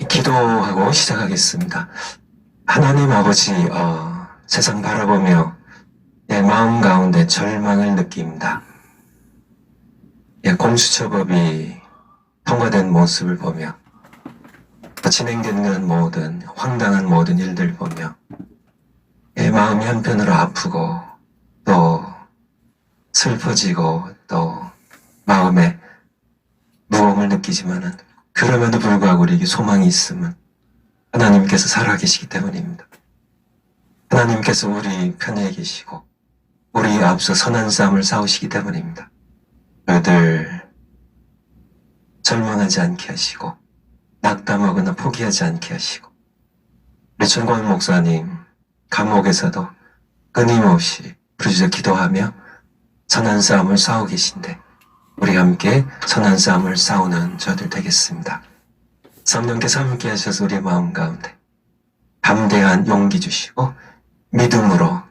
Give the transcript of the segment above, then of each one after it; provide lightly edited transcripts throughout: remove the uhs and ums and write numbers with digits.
기도하고 시작하겠습니다. 하나님 아버지, 세상 바라보며 내 마음 가운데 절망을 느낍니다. 공수처법이 통과된 모습을 보며 진행되는 모든 황당한 모든 일들 보며 마음이 한편으로 아프고 또 슬퍼지고 또 마음에 무거움을 느끼지만은 그럼에도 불구하고 우리에게 소망이 있음은 하나님께서 살아계시기 때문입니다. 하나님께서 우리 편에 계시고 우리 앞서 선한 싸움을 싸우시기 때문입니다. 너희들 절망하지 않게 하시고 낙담하거나 포기하지 않게 하시고 우리 전광훈 목사님 감옥에서도 끊임없이 부르짖어 기도하며 선한 싸움을 싸우고 계신데 우리 함께 선한 싸움을 싸우는 저들 되겠습니다. 성령께서 함께 하셔서 우리의 마음 가운데 담대한 용기 주시고 믿음으로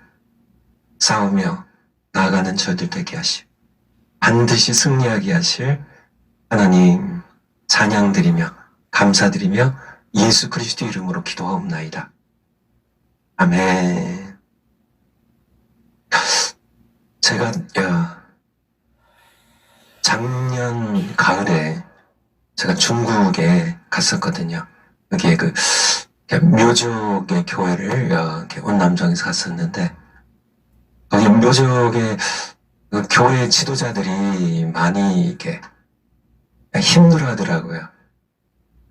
싸우며 나아가는 저들 되게 하시고 반드시 승리하게 하실 하나님 찬양드리며 감사드리며 예수 그리스도 이름으로 기도하옵나이다. 아멘. 제가 작년 가을에 제가 중국에 갔었거든요. 여기에 묘족의 교회를 온남정에서 갔었는데 거기 묘족의 교회 지도자들이 많이 이렇게 힘들어하더라고요.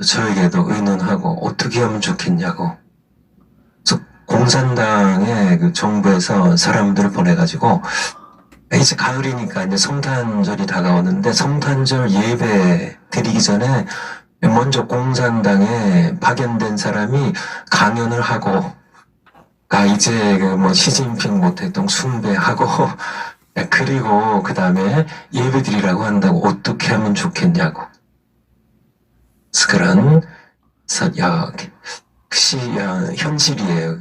저에게도 의논하고 어떻게 하면 좋겠냐고. 그래서 공산당의 정부에서 사람들을 보내가지고 이제 가을이니까 이제 성탄절이 다가오는데 성탄절 예배 드리기 전에 먼저 공산당에 파견된 사람이 강연을 하고 이제 시진핑 모태동 숭배하고 그리고 그 다음에 예배 드리라고 한다고 어떻게 하면 좋겠냐고. 그런 현실이에요.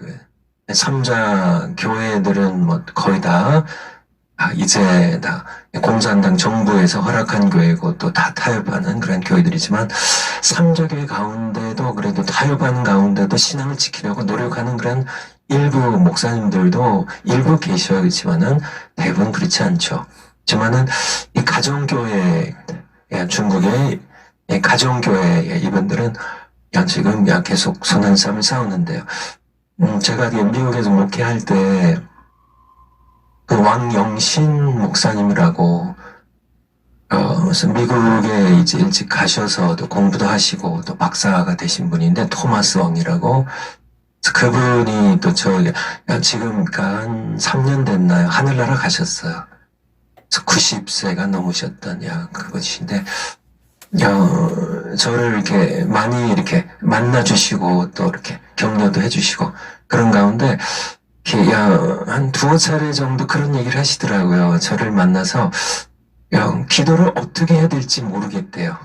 삼자 교회들은 거의 다 이제 다 공산당 정부에서 허락한 교회고 또 다 타협하는 그런 교회들이지만 삼자교회 가운데도 그래도 타협하는 가운데도 신앙을 지키려고 노력하는 그런 일부 목사님들도 일부 계시지만은 대부분 그렇지 않죠. 하지만은 이 가정교회 중국의 가정교회 이분들은 지금 계속 선한 싸움을 싸우는데요. 제가 미국에서 목회할 때 왕영신 목사님이라고 미국에 이제 일찍 가셔서 또 공부도 하시고 또 박사가 되신 분인데 토마스 왕이라고 그분이 또 지금 한 3년 됐나요? 하늘나라 가셨어요. 90세가 넘으셨던 그분이신데 저를 이렇게 많이 이렇게 만나주시고 또 이렇게 격려도 해주시고 그런 가운데 한 두어 차례 정도 그런 얘기를 하시더라고요. 저를 만나서 기도를 어떻게 해야 될지 모르겠대요.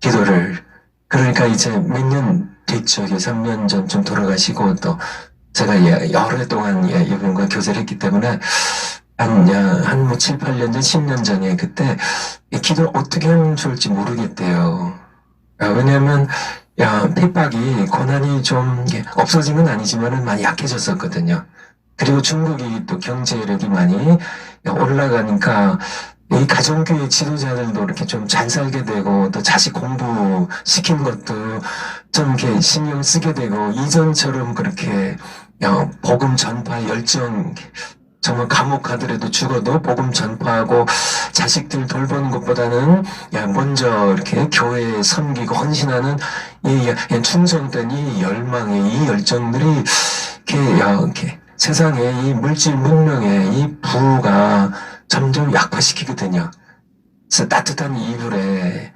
기도를. 그러니까 이제 몇 년 됐죠. 3년 전쯤 돌아가시고 또 제가 여러 해 동안 이분과 교제를 했기 때문에 한 7, 8년 전, 10년 전에 그때 기도를 어떻게 하면 좋을지 모르겠대요. 왜냐면 핍박이 고난이 좀 없어진 건 아니지만은 많이 약해졌었거든요. 그리고 중국이 또 경제력이 많이 올라가니까 이 가정교회 지도자들도 이렇게 좀 잘 살게 되고 또 자식 공부 시킨 것도 좀 이렇게 신경 쓰게 되고 이전처럼 그렇게 복음 전파 열정 정말 감옥 가더라도 죽어도 복음 전파하고 자식들 돌보는 것보다는 먼저 이렇게 교회에 섬기고 헌신하는 이 충성된 이 열망의 이 열정들이 이렇게 세상에 이 물질 문명의 이 부가 점점 약화시키거든요. 그래서 따뜻한 이불에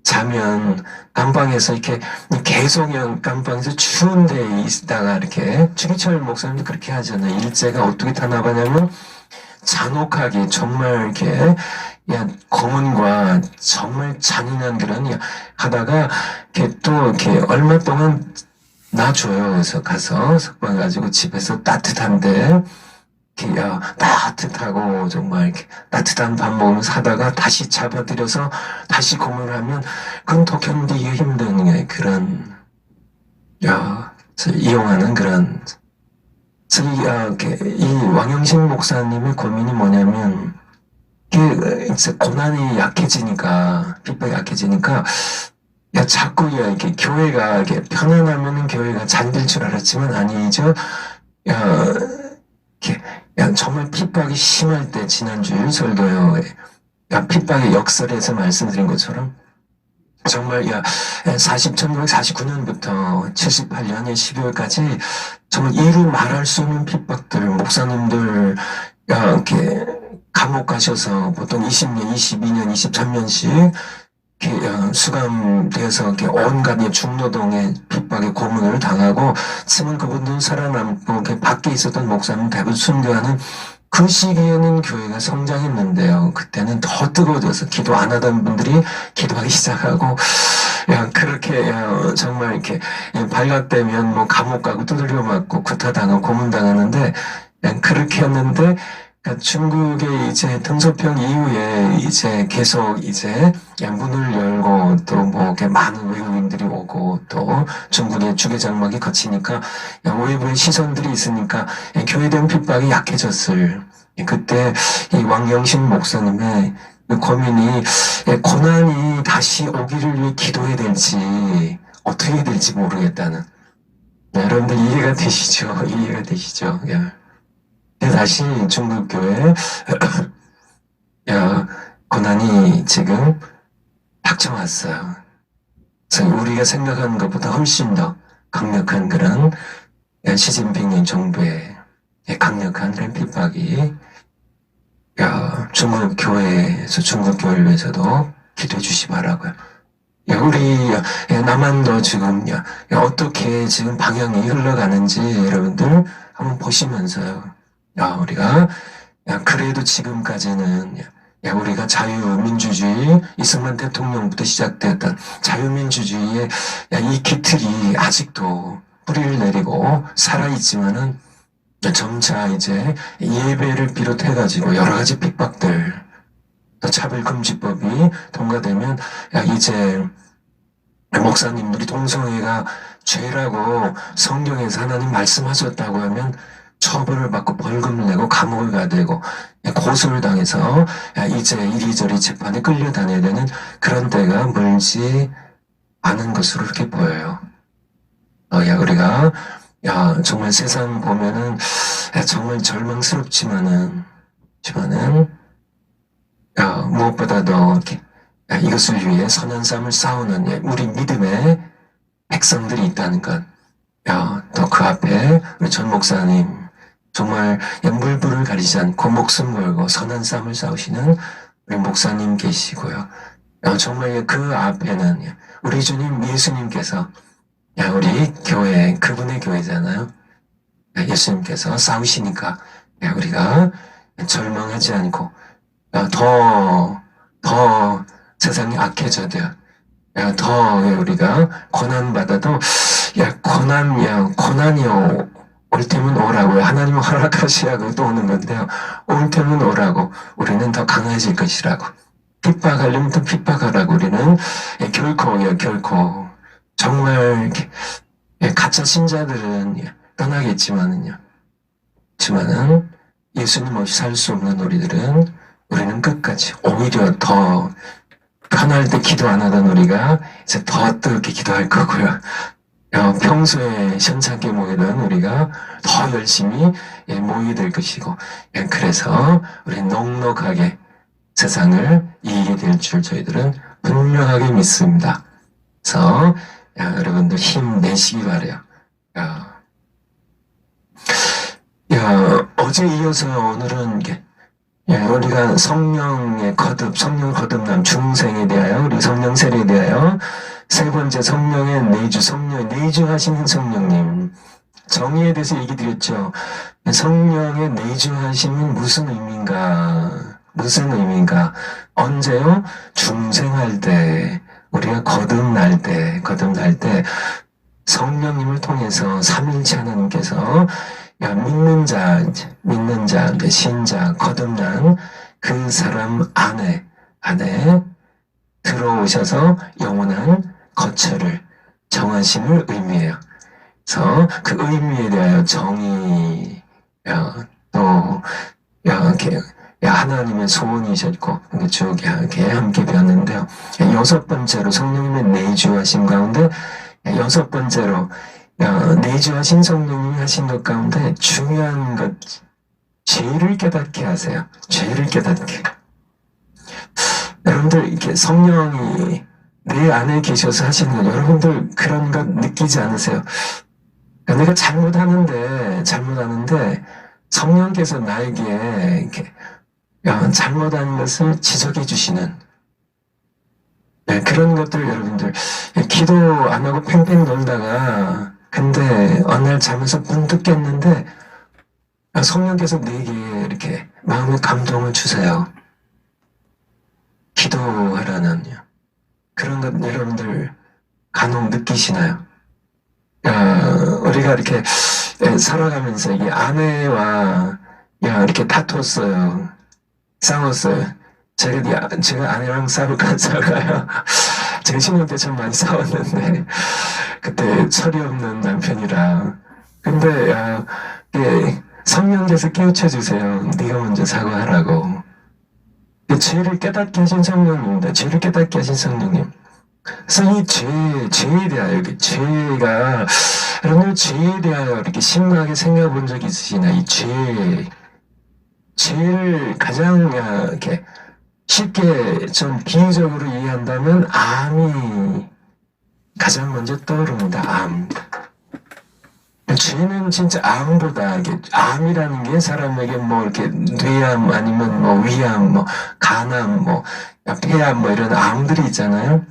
자면 감방에서 이렇게 개성형 감방에서 추운 데에 있다가 이렇게 주기철 목사님도 그렇게 하잖아요. 일제가 어떻게 탄압하냐면 잔혹하게 정말 이렇게 고문과 정말 잔인한 그런 하다가 이렇게 또 이렇게 얼마 동안 놔줘요. 그래서 가서 석방 가지고 집에서 따뜻한데 이렇게 따뜻하고 정말 이렇게 따뜻한 밥 먹으면서 하다가 다시 잡아들여서 다시 고문하면 그건 더 견디기 힘든 그런 이용하는 그런. 이 왕영신 목사님의 고민이 뭐냐면 이게 고난이 약해지니까, 핍박이 약해지니까 자꾸 이렇게 교회가 이렇게 편안하면은 교회가 잠들 줄 알았지만 아니죠. 정말 핍박이 심할 때 지난주 설교에 핍박의 역설에서 말씀드린 것처럼 정말 1949년부터 78년의 12월까지 정말 이루 말할 수 없는 핍박들, 목사님들 이렇게 감옥 가셔서 보통 20년, 22년, 23년씩 수감돼서 온갖 중노동의 핍박의 고문을 당하고, 지금 그분들은 살아남고 밖에 있었던 목사님 대부분 순교하는 그 시기에는 교회가 성장했는데요. 그때는 더 뜨거워져서 기도 안 하던 분들이 기도하기 시작하고, 그렇게 정말 이렇게 발각되면 뭐 감옥 가고 두들겨 맞고 구타당하고 고문당하는데, 그렇게 했는데 중국의 이제 등소평 이후에 이제 계속 이제 문을 열고 또 뭐 많은 외국인들이 오고 또 중국의 주계장막이 거치니까 외부의 시선들이 있으니까 교회된 핍박이 약해졌을 그때 이 왕영신 목사님의 고민이 고난이 다시 오기를 위해 기도해야 될지 어떻게 해야 될지 모르겠다는. 여러분들 이해가 되시죠? 이해가 되시죠? 다시 중국교회 고난이 지금 닥쳐왔어요. 그래서 우리가 생각하는 것보다 훨씬 더 강력한 그런 시진핑 정부의 강력한 그런 핍박이 중국 교회에서 중국 교회를 위해서도 기도해 주시 바라고요. 우리 남한도 지금 어떻게 지금 방향이 흘러가는지 여러분들 한번 보시면서요. 우리가 그래도 지금까지는 우리가 자유민주주의, 이승만 대통령부터 시작되었던 자유민주주의의 이 기틀이 아직도 뿌리를 내리고 살아있지만은 점차 이제 예배를 비롯해가지고 여러 가지 핍박들, 또 차별금지법이 통과되면 이제 목사님들이 동성애가 죄라고 성경에서 하나님 말씀하셨다고 하면 처벌을 받고 벌금을 내고 감옥을 가야 되고 고소를 당해서 이제 이리저리 재판에 끌려다녀야 되는 그런 때가 멀지 않은 것으로 이렇게 보여요. 우리가 정말 세상 보면은 정말 절망스럽지만은 무엇보다도 이렇게 이것을 위해 선한 삶을 싸우는 우리 믿음의 백성들이 있다는 것. 또 그 앞에 우리 전 목사님 정말 물불을 가리지 않고 목숨 걸고 선한 삶을 싸우시는 우리 목사님 계시고요. 정말 그 앞에는 우리 주님 예수님께서 우리 교회, 그분의 교회잖아요. 예수님께서 싸우시니까 우리가 절망하지 않고 더 세상이 악해져도 더 우리가 고난받아도 고난이요 올 테면 오라고요. 하나님은 허락하시라고 또 오는 건데요. 올 테면 오라고. 우리는 더 강해질 것이라고. 핍박하려면 더 핍박하라고. 우리는 결코 정말 가짜 신자들은 떠나겠지만은 예수님 없이 살 수 없는 우리는 끝까지 오히려 더 편할 때 기도 안 하던 우리가 이제 더 뜨겁게 기도할 거고요. 평소에 현찮게 모이던 우리가 더 열심히 모이게 될 것이고, 그래서 우리 넉넉하게 세상을 이기게 될 줄 저희들은 분명하게 믿습니다. 그래서 여러분들 힘내시기 바래요. 어제 이어서 오늘은 우리가 성령의 거듭, 성령 거듭남 중생에 대하여, 우리 성령 세례에 대하여 세 번째 성령의 내주, 성령 내주하시는 성령님 정의에 대해서 얘기 드렸죠. 성령의 내주하심은 무슨 의미인가? 언제요? 중생할 때, 우리가 거듭날 때 성령님을 통해서 삼일체 하나님께서 믿는 자, 신자, 거듭난 그 사람 안에 들어오셔서 영원한 거처를 정하심을 의미해요. 그래서 그 의미에 대하여 정의, 또, 이렇게, 하나님의 소원이셨고, 쭉 이렇게 함께 배웠는데요. 여섯 번째로 성령님의 내주하심 가운데, 여섯 번째로, 내주하신 성령님이 하신 것 가운데 중요한 것, 죄를 깨닫게 하세요. 죄를 깨닫게. 여러분들, 이렇게 성령이 내 안에 계셔서 하시는 것, 여러분들 그런 것 느끼지 않으세요? 내가 잘못하는데, 성령께서 나에게 이렇게, 잘못한 것을 지적해 주시는, 그런 것들 여러분들, 기도 안 하고 팽팽 놀다가, 근데 어느 날 자면서 문득 깼는데, 성령께서 내게 이렇게 마음의 감동을 주세요. 기도하라는 그런 것 여러분들 간혹 느끼시나요? 우리가 이렇게 살아가면서 이 아내와 이렇게 다퉜어요. 싸웠어요. 제가 아내랑 싸우다가요. 제가 신혼 때 참 많이 싸웠는데 그때 철이 없는 남편이라. 근데 성령께서 깨우쳐 주세요. 네가 먼저 사과하라고. 죄를 깨닫게 하신 성령입니다. 죄를 깨닫게 하신 성령님. 그래서 이 죄에 대하여, 죄가, 여러분들 죄에 대하여 이렇게 심각하게 생각해 본 적이 있으시나? 이 죄를 가장 이렇게 쉽게 좀 비유적으로 이해한다면 암이 가장 먼저 떠오릅니다. 암. 죄는 진짜 암보다, 암이라는 게 사람에게 뭐 이렇게 뇌암 아니면 뭐 위암, 뭐 간암, 뭐 폐암 뭐 이런 암들이 있잖아요.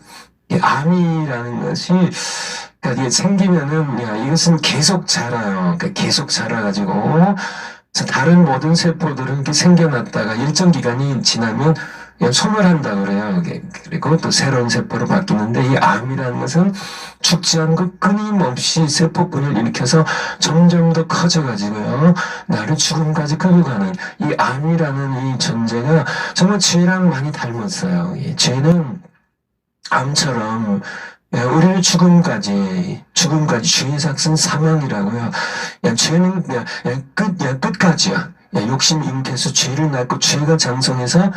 이 암이라는 것이, 그러니까 이게 생기면은, 이것은 계속 자라요. 그러니까 계속 자라가지고, 다른 모든 세포들은 이렇게 생겨났다가 일정 기간이 지나면 소멸한다고 그래요. 그리고 또 새로운 세포로 바뀌는데 이 암이라는 것은 죽지 않고 끊임없이 세포분을 일으켜서 점점 더 커져가지고요. 나를 죽음까지 끌고 가는 이 암이라는 이 존재가 정말 죄랑 많이 닮았어요. 이 죄는 암처럼 우리를 죽음까지 죄의 삭은 사망이라고요. 죄는 끝까지야. 욕심 잉태해서 죄를 낳고 죄가 장성해서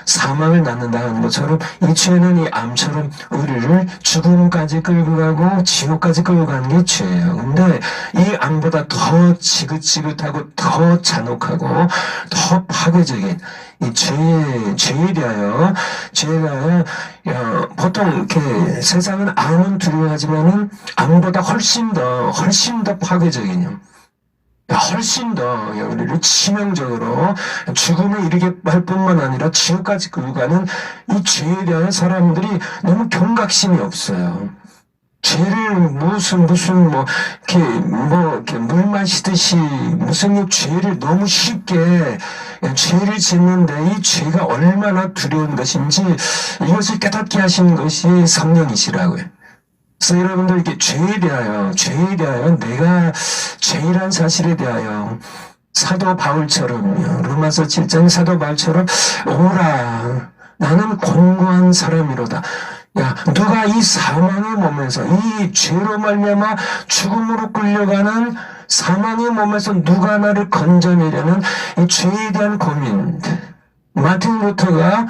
사망을 낳는다는 것처럼 이 죄는 이 암처럼 우리를 죽음까지 끌고 가고 지옥까지 끌고 가는 게 죄예요. 근데 이 암보다 더 지긋지긋하고 더 잔혹하고 더 파괴적인 이 죄에 대하여 죄가 보통 이렇게 세상은 암은 두려워하지만은 암보다 훨씬 더 파괴적이냐. 훨씬 더 우리를 치명적으로 죽음에 이르게 할 뿐만 아니라 지옥까지 끌고 가는 이 죄에 대한 사람들이 너무 경각심이 없어요. 죄를 무슨 이렇게 물 마시듯이 무슨 죄를 너무 쉽게 죄를 짓는데 이 죄가 얼마나 두려운 것인지 이것을 깨닫게 하신 것이 성령이시라고요. 그래서 여러분들 이렇게 죄에 대하여 내가 죄란 사실에 대하여 사도 바울처럼요. 로마서 7장 사도 바울처럼 오라 나는 권고한 사람이로다. 누가 이 사망의 몸에서 이 죄로 말미암아 죽음으로 끌려가는 사망의 몸에서 누가 나를 건져내려는 이 죄에 대한 고민. 마틴 루터가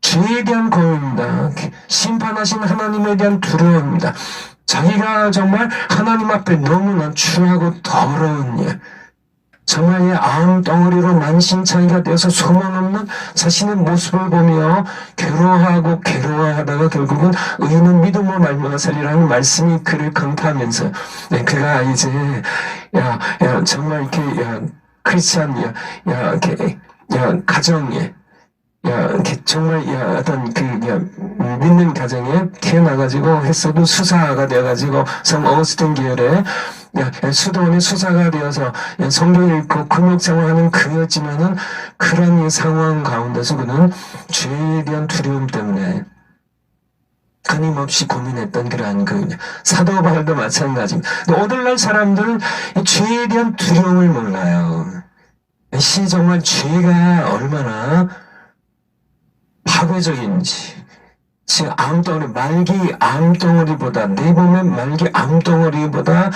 죄에 대한 고민입니다. 심판하신 하나님에 대한 두려움입니다. 자기가 정말 하나님 앞에 너무나 추하고 더러운 정말 암덩어리로 만신창이가 되어서 소망 없는 자신의 모습을 보며 괴로워하다가 결국은 의인은 믿음으로 말미암아 살리라는 말씀이 그를 강타하면서 그가 이제 정말 이렇게 크리스찬 가정에 정말 어떤 믿는 가정에 태어나가지고 했어도 수사가 되어가지고 성 어거스틴 계열의 수도원의 수사가 되어서 성경 읽고 금욕생활하는 그였지만은 그런 상황 가운데서 그는 죄에 대한 두려움 때문에 끊임없이 고민했던 그러한 그 사도 바울도 마찬가지입니다. 오늘날 사람들은 이 죄에 대한 두려움을 몰라요. 정말 죄가 얼마나 파괴적인지. 지금 암덩어리, 말기 암덩어리보다, 내 몸의 말기 암덩어리보다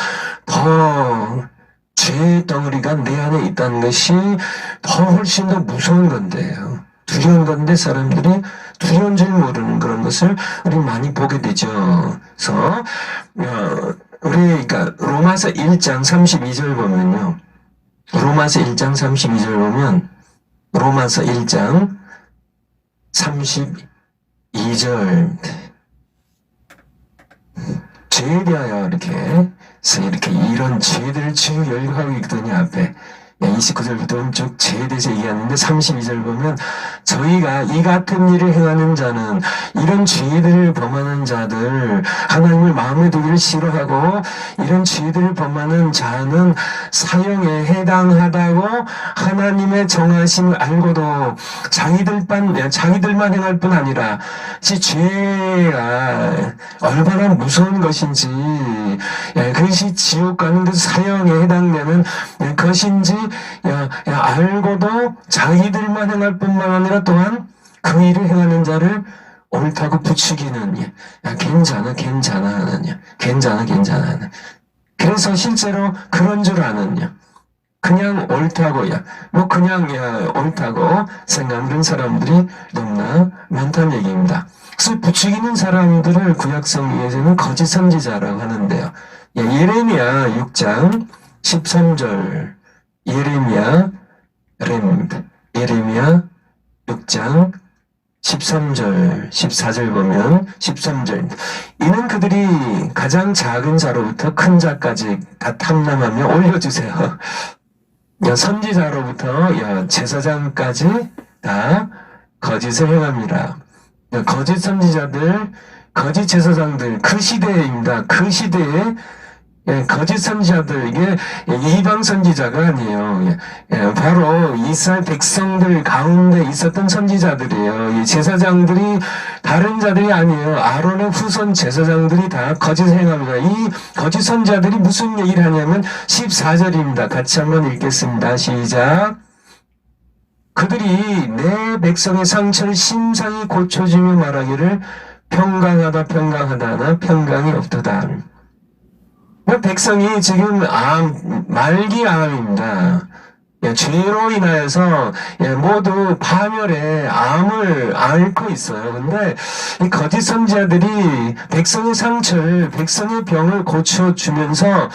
더 죄의 덩어리가 내 안에 있다는 것이 더 훨씬 더 무서운 건데요. 두려운 건데 사람들이 두려운 줄 모르는 그런 것을 우리 많이 보게 되죠. 그래서 그러니까 로마서 1장 32절 보면요. 로마서 1장 32절 보면 로마서 1장 32절 죄에 대하여 이렇게 이런 죄들을 주 열거하고 있더니 앞에 29절부터 쭉 죄에 대해서 얘기하는데 32절 보면 저희가 이 같은 일을 행하는 자는 이런 죄들을 범하는 자들 하나님을 마음에 두기를 싫어하고 이런 죄들을 범하는 자는 사형에 해당하다고 하나님의 정하심을 알고도 자기들만 행할 뿐 아니라 죄가 얼마나 무서운 것인지 그것이 지옥 가는 그 사형에 해당되는 것인지 알고도 자기들만 행할 뿐만 아니라 또한 그 일을 행하는 자를 옳다고 부추기는 괜찮아 하는 그래서 실제로 그런 줄 아는 그냥 옳다고 옳다고 생각하는 사람들이 너무나 많다는 얘기입니다. 그래서 부추기는 사람들을 구약성경에서는 거짓 선지자라고 하는데요. 예레미야 6장 13절 예레미야 6장 13절 14절 보면 13절 이는 그들이 가장 작은 자로부터 큰 자까지 다 탐람하며 올려주세요. 선지자로부터 제사장까지 다 거짓을 행합니다. 거짓 선지자들 거짓 제사장들 그 시대입니다. 그 시대에 거짓 선지자들 이게 이방 선지자가 아니에요. 바로 이스라엘 백성들 가운데 있었던 선지자들이에요. 이 제사장들이 다른 자들이 아니에요. 아론의 후손 제사장들이 다 거짓을 행합니다. 이 거짓 선지자들이 무슨 얘기를 하냐면 14절입니다. 같이 한번 읽겠습니다. 시작. 그들이 내 백성의 상처를 심상히 고쳐주며 말하기를 평강하다 하나 평강이 없도다. 백성이 지금 말기 암입니다. 죄로 인하여서 모두 파멸의 암을 앓고 있어요. 근데 이 거짓 선지자들이 백성의 상처를, 백성의 병을 고쳐주면서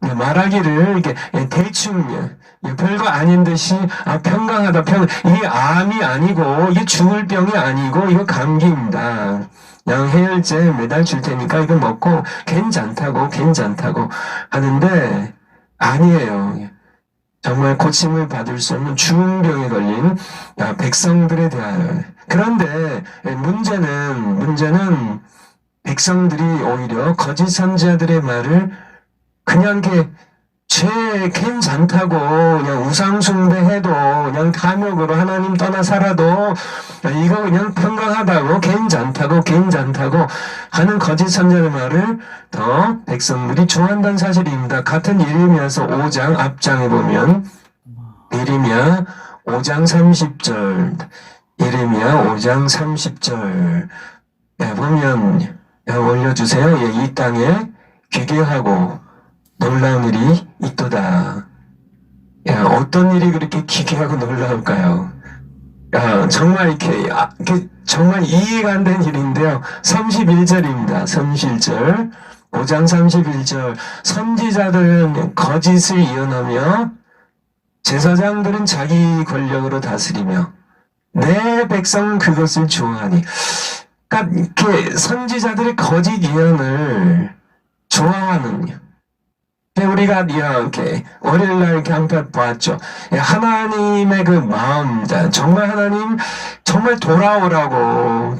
말하기를 이게 대충 별거 아닌 듯이 평강하다 이게 암이 아니고 이게 죽을 병이 아니고 이거 감기입니다. 해열제 매달 줄 테니까 이거 먹고 괜찮다고 하는데 아니에요. 정말 고침을 받을 수 없는 죽은 병에 걸린 백성들에 대하여. 그런데 문제는 백성들이 오히려 거짓 선지자들의 말을 그냥 괜찮다고 그냥 우상숭배해도 그냥 탐욕으로 하나님 떠나 살아도 이거 그냥 평강하다고 괜찮다고 하는 거짓 선지자의 말을 더 백성들이 좋아한다는 사실입니다. 같은 예레미야서 5장 앞장에 보면 예레미야 5장 30절 예레미야 5장 30절 보면 올려주세요. 이 땅에 기괴하고 놀라운 일이 있도다. 어떤 일이 그렇게 기괴하고 놀라울까요? 정말 이렇게 정말 이해가 안 되는 일인데요. 31절입니다. 31절 5장 31절 선지자들은 거짓을 이어나며 제사장들은 자기 권력으로 다스리며 내 백성은 그것을 좋아하니. 그러니까 이렇게 선지자들의 거짓 예언을 좋아하는 우리가 이렇게 월요일날 이렇게 한편 보았죠. 하나님의 그 마음, 정말 하나님 정말 돌아오라고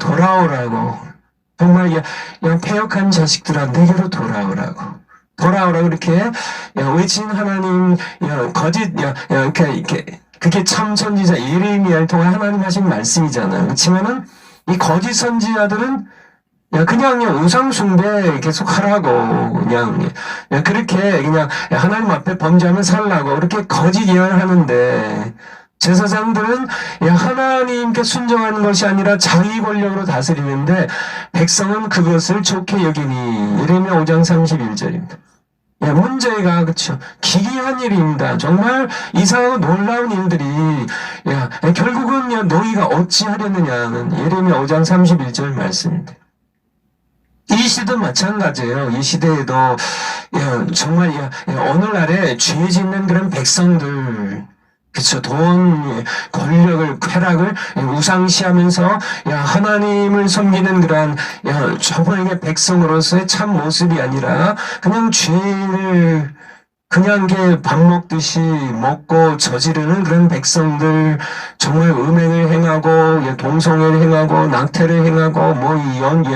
정말 패역한 자식들아 내게로 돌아오라고 이렇게 외친 하나님 거짓 이렇게 그게 참 선지자 예레미야를 통해 하나님 하신 말씀이잖아요. 그렇지만은 이 거짓 선지자들은 그냥 우상숭배 계속 하라고, 그렇게 그냥 하나님 앞에 범죄하면 살라고, 그렇게 거짓 예언하는데, 제사장들은 하나님께 순종하는 것이 아니라 자기 권력으로 다스리는데, 백성은 그것을 좋게 여기니, 예레미야 5장 31절입니다. 문제가, 그쵸. 기이한 일입니다. 정말 이상하고 놀라운 일들이, 결국은 너희가 어찌하려느냐는 예레미야 5장 31절 말씀입니다. 이 시대도 마찬가지예요. 이 시대에도, 정말, 오늘날에 죄 짓는 그런 백성들, 그쵸. 돈, 권력을, 쾌락을 우상시하면서, 하나님을 섬기는 그러한, 정말 이게 백성으로서의 참 모습이 아니라, 그냥 죄를, 그냥 밥 먹듯이 먹고 저지르는 그런 백성들, 정말 음행을 행하고, 동성애를 행하고, 낙태를 행하고,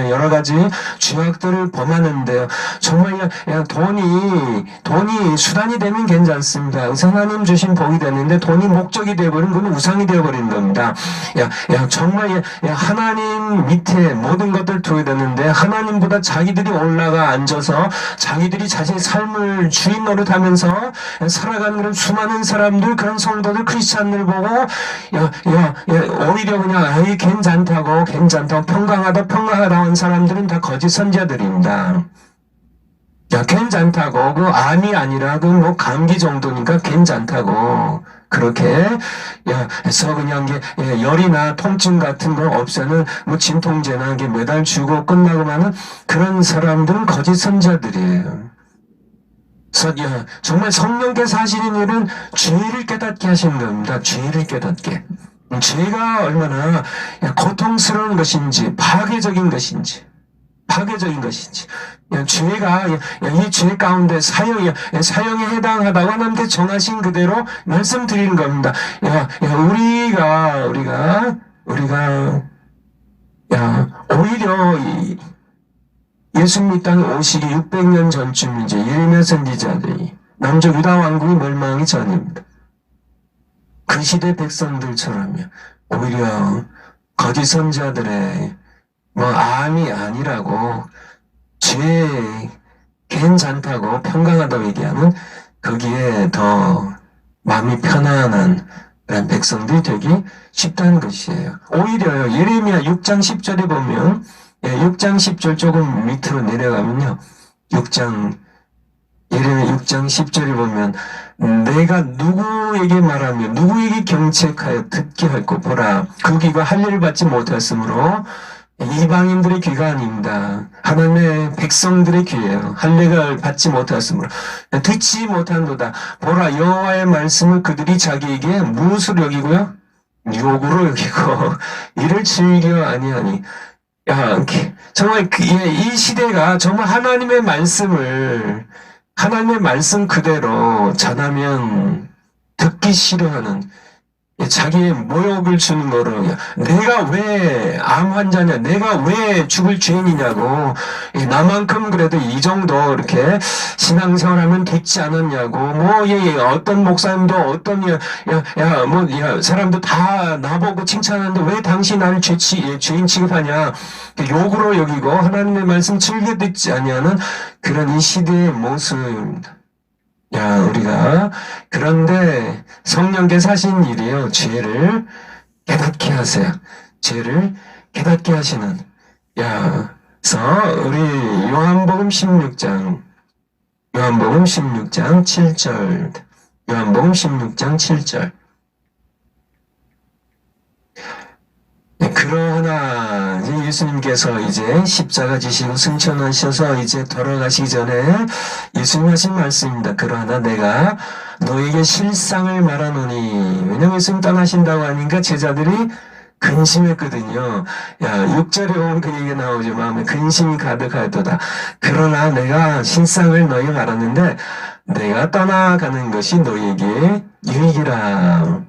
여러 가지 죄악들을 범하는데요. 정말, 돈이 수단이 되면 괜찮습니다. 하나님 주신 복이 되는데, 돈이 목적이 되어버리면 그건 우상이 되어버리는 겁니다. 정말, 하나님 밑에 모든 것들 두어야 되는데, 하나님보다 자기들이 올라가 앉아서, 자기들이 자신의 삶을 주인 노릇하면 살아가는 그런 수많은 사람들, 그런 성도들, 크리스찬들 보고 오히려 그냥 괜찮다고 평강하다 한 사람들은 다 거짓 선지자들입니다. 괜찮다고, 암이 아니라 감기 정도니까 괜찮다고 그렇게 해서 그냥 열이나 통증 같은 거 없애는 진통제나 매달 주고 끝나고만은 그런 사람들은 거짓 선지자들이에요. 정말 성령께서 하시는 일은 죄를 깨닫게 하시는 겁니다. 죄를 깨닫게. 죄가 얼마나 고통스러운 것인지, 파괴적인 것인지. 죄가, 이 죄 가운데 사형에 해당하다고 하나님께 정하신 그대로 말씀드리는 겁니다. 오히려, 예수님 이 땅에 오시기 600년 전쯤 예레미야 선지자들이 남쪽 유다 왕국이 멸망하기 전입니다. 그 시대 백성들처럼요. 오히려 거짓 선지자들의 암이 아니라고 죄 괜찮다고 평강하다고 얘기하는 거기에 더 마음이 편안한 그런 백성들이 되기 쉽다는 것이에요. 오히려요. 예레미야 6장 10절에 보면 6장 10절 조금 밑으로 내려가면요. 예레미야 6장 10절에 보면 내가 누구에게 말하며 누구에게 경책하여 듣게 할고 보라 그 귀가 할례를 받지 못했으므로 이방인들의 귀가 아닙니다. 하나님의 백성들의 귀예요. 할례를 받지 못했으므로 듣지 못한도다. 보라 여호와의 말씀을 그들이 자기에게 무엇으로 여기고요? 욕으로 여기고 이를 즐겨 아니하니 정말 이 시대가 정말 하나님의 말씀 그대로 전하면 듣기 싫어하는 자기의 모욕을 주는 거로 내가 왜 암 환자냐, 내가 왜 죽을 죄인이냐고, 나만큼 그래도 이 정도 이렇게 신앙생활하면 됐지 않았냐고, 어떤 목사님도 사람도 다 나보고 칭찬하는데 왜 당신 나를 죄인 취급하냐, 욕으로 여기고 하나님의 말씀 즐겨 듣지 아니하는 그런 이 시대의 모습입니다. 우리가 그런데 성령께서 하신 일이에요. 죄를 깨닫게 하세요. 죄를 깨닫게 하시는. 그래서 우리 요한복음 16장 7절. 요한복음 16장 7절. 그러나 예수님께서 이제 십자가 지시고 승천하셔서 이제 돌아가시기 전에 예수님 하신 말씀입니다. 그러나 내가 너에게 실상을 말하노니, 왜냐면 예수님 떠나신다고 하니까 제자들이 근심했거든요. 6절에 보면 그 얘기가 나오죠. 마음에 근심이 가득하였도다. 그러나 내가 실상을 너에게 말하는데 내가 떠나가는 것이 너에게 유익이라.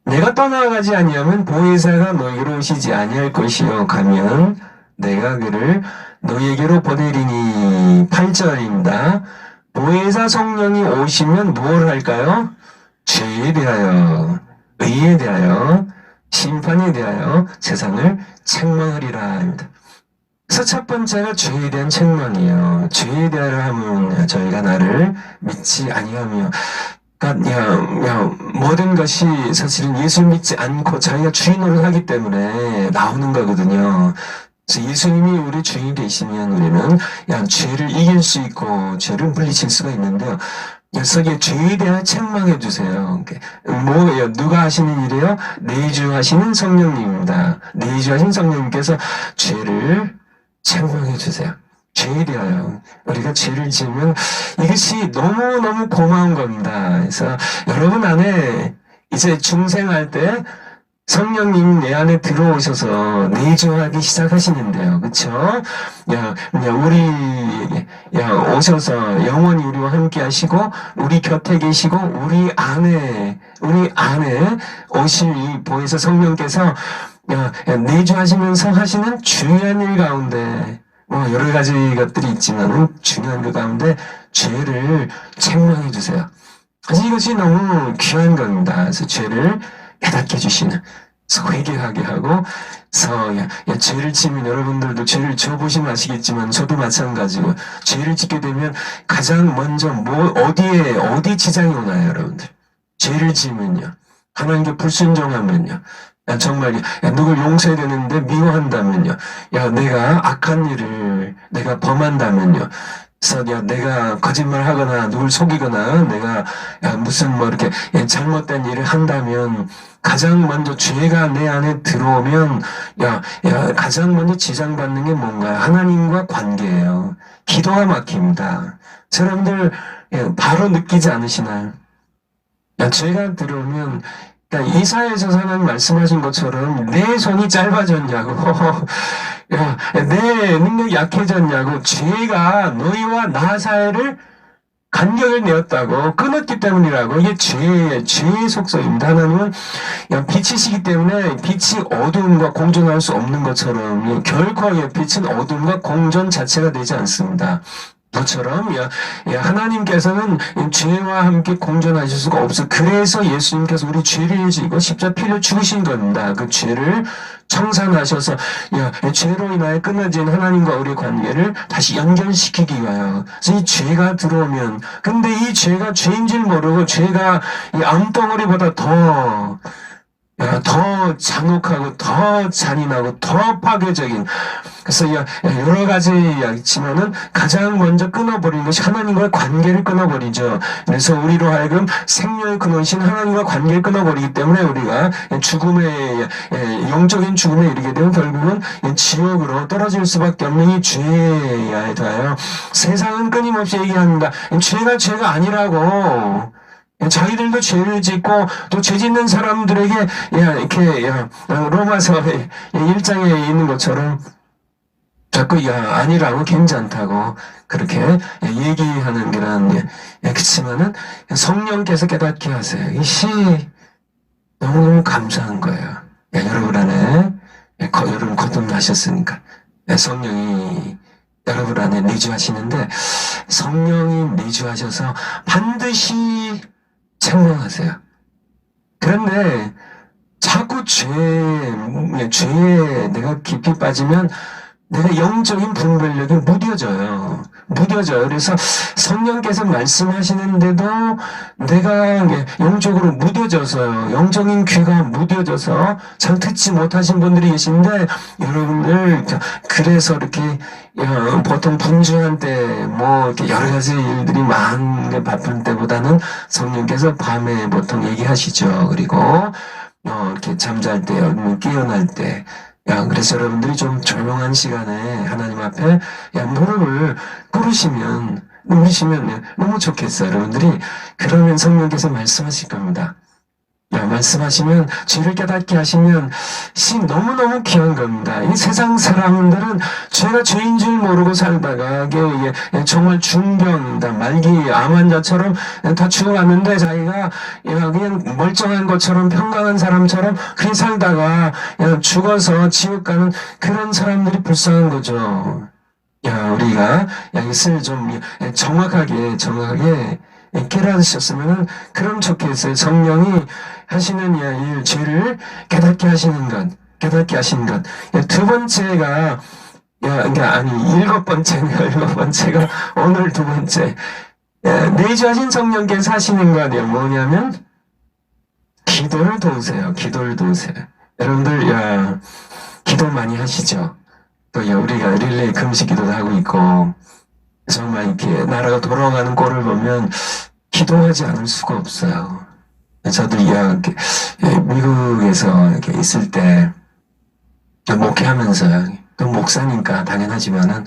내가 떠나가지 아니하면 보혜사가 너희로 오시지 아니할 것이요 가면 내가 그를 너희에게로 보내리니. 8절입니다. 보혜사 성령이 오시면 무엇을 할까요? 죄에 대하여, 의에 대하여, 심판에 대하여 세상을 책망하리라 합니다. 그래서 첫 번째가 죄에 대한 책망이에요. 죄에 대하여 하면 저희가 나를 믿지 아니하며, 그러니까 모든 것이 사실은 예수 믿지 않고 자기가 주인으로 하기 때문에 나오는 거거든요. 그래서 예수님이 우리 주인이 되시면 우리는 죄를 이길 수 있고 죄를 물리칠 수가 있는데요. 여기에 죄에 대한 책망해 주세요. 뭐예요? 누가 하시는 일이에요? 내주하시는 성령님입니다. 내주하신 성령님께서 죄를 책망해 주세요. 죄에 대하여 우리가 죄를 지으면 이것이 너무너무 고마운 겁니다. 그래서 여러분 안에 이제 중생할 때 성령님 내 안에 들어오셔서 내주하기 시작하시는데요. 그쵸? 오셔서 영원히 우리와 함께 하시고, 우리 곁에 계시고, 우리 안에 오실 이 보혜사 성령께서 내주하시면서 하시는 중요한 일 가운데, 여러 가지 것들이 있지만, 중요한 것 가운데 죄를 책망해 주세요. 사실 이것이 너무 귀한 겁니다. 그래서 죄를 깨닫게 해주시는, 회개하게 하고, 죄를 지면 여러분들도 죄를 지어보시면 아시겠지만, 저도 마찬가지고, 죄를 짓게 되면 가장 먼저 어디 지장이 오나요, 여러분들? 죄를 지으면요. 하나님께 불순종하면요. 정말, 누굴 용서해야 되는데 미워한다면요. 내가 악한 일을 내가 범한다면요. 그래서 내가 거짓말하거나 누굴 속이거나 내가 무슨 이렇게 잘못된 일을 한다면 가장 먼저 죄가 내 안에 들어오면 가장 먼저 지장받는 게 뭔가 하나님과 관계예요. 기도가 막힙니다. 여러분들 바로 느끼지 않으시나요? 죄가 들어오면 이사야에서 하나님 말씀하신 것처럼 내 손이 짧아졌냐고 내 능력이 약해졌냐고 죄가 너희와 나 사이를 간격을 내었다고 끊었기 때문이라고. 이게 죄의 속성입니다. 하나님은 빛이시기 때문에 빛이 어두움과 공존할 수 없는 것처럼 결코 빛은 어두움과 공존 자체가 되지 않습니다. 것처럼 하나님께서는 죄와 함께 공존하실 수가 없어. 그래서 예수님께서 우리 죄를 지고 십자 피를 죽으신 겁니다. 그 죄를 청산하셔서 죄로 인하여 끊어진 하나님과 우리의 관계를 다시 연결시키기 위하여. 그래서 이 죄가 들어오면, 근데 이 죄가 죄인 줄 모르고 죄가 이 암덩어리보다 더 잔혹하고 더 잔인하고 더 파괴적인, 그래서 여러 가지 있지만은 가장 먼저 끊어버리는 것이 하나님과의 관계를 끊어버리죠. 그래서 우리로 하여금 생명의 근원이신 하나님과 관계를 끊어버리기 때문에 우리가 영적인 죽음에 이르게 되면 결국은 지옥으로 떨어질 수밖에 없는 이 죄에 대하여 세상은 끊임없이 얘기합니다. 죄가 아니라고. 자기들도 죄를 짓고 또 죄 짓는 사람들에게 이렇게 로마서 1장에 있는 것처럼 자꾸 아니라고 괜찮다고 그렇게 얘기하는 그런 그렇지만은 성령께서 깨닫게 하세요. 이시 너무너무 감사한 거예요. 여러분 안에 여러분 거듭나셨으니까 성령이 여러분 안에 내주하시는데, 성령이 내주하셔서 반드시 책망하세요. 그런데 자꾸 죄에 내가 깊이 빠지면 내가 영적인 분별력이 무뎌져요. 그래서 성령께서 말씀하시는데도 내가 영적으로 무뎌져서요. 영적인 귀가 무뎌져서 잘 듣지 못하신 분들이 계신데, 여러분들 그래서 이렇게 보통 분주한 때 이렇게 여러 가지 일들이 많은 바쁜 때보다는 성령께서 밤에 보통 얘기하시죠. 그리고 이렇게 잠잘 때, 깨어날 때. 그래서 여러분들이 좀 조용한 시간에 하나님 앞에 무릎을 꿇으시면 너무 좋겠어요. 여러분들이 그러면 성령께서 말씀하실 겁니다. 말씀하시면 죄를 깨닫게 하시면 너무너무 귀한 겁니다. 이 세상 사람들은 죄가 죄인 줄 모르고 살다가 이게 정말 중병이다, 말기 암 환자처럼 다 죽어갔는데 자기가 그냥 멀쩡한 것처럼 평강한 사람처럼 그렇게 살다가 죽어서 지옥 가는 그런 사람들이 불쌍한 거죠. 우리가 이것을 좀 정확하게 깨달으셨으면 그럼 좋겠어요. 성령이 하시는 일, 죄를 깨닫게 하시는 것. 두 번째가 그러니까 아니 7번째네요. 7번째가 오늘 2번째. 내주하신 성령께서 하시는 거 아니에요. 뭐냐면 기도를 도우세요. 기도를 도우세요. 여러분들 기도 많이 하시죠. 또 우리가 릴레이 금식 기도도 하고 있고 정말 이렇게 나라가 돌아가는 꼴을 보면 기도하지 않을 수가 없어요. 저도 미국에서 이렇게 있을 때 목회하면서요. 또 목사니까 당연하지만은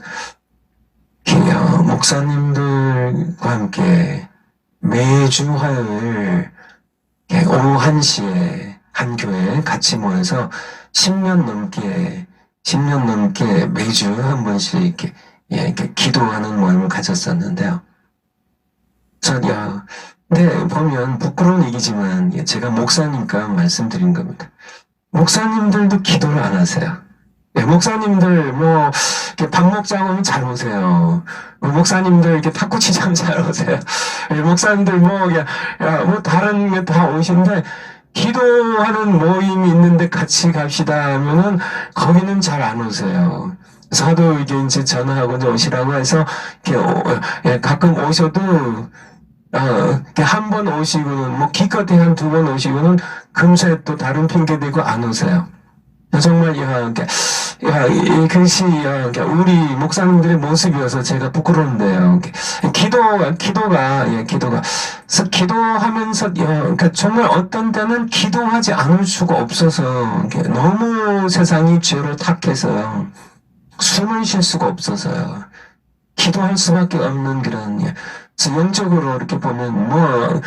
목사님들과 함께 매주 화요일 오후 1시에 한 교회에 같이 모여서 10년 넘게 매주 한 번씩 이렇게 기도하는 모임을 가졌었는데요. 근데 보면 부끄러운 얘기지만 제가 목사니까 말씀드린 겁니다. 목사님들도 기도를 안 하세요. 목사님들 이렇게 밥 먹자고 하면 잘 오세요. 목사님들 이렇게 탁구 치자면 잘 오세요. 목사님들 다른 게 다 오시는데 기도하는 모임이 있는데 같이 갑시다 하면은 거기는 잘 안 오세요. 저도 이제 전화하고 오시라고 해서 가끔 오셔도 한 번 오시고는 기껏해 한 2번 오시고는 금세 또 다른 핑계 대고 안 오세요. 정말 그것이 우리 목사님들의 모습이어서 제가 부끄러운데요. 기도하면서 정말 어떤 때는 기도하지 않을 수가 없어서 너무 세상이 죄로 탁해서요. 숨을 쉴 수가 없어서요. 기도할 수밖에 없는 그런 영적으로 이렇게 보면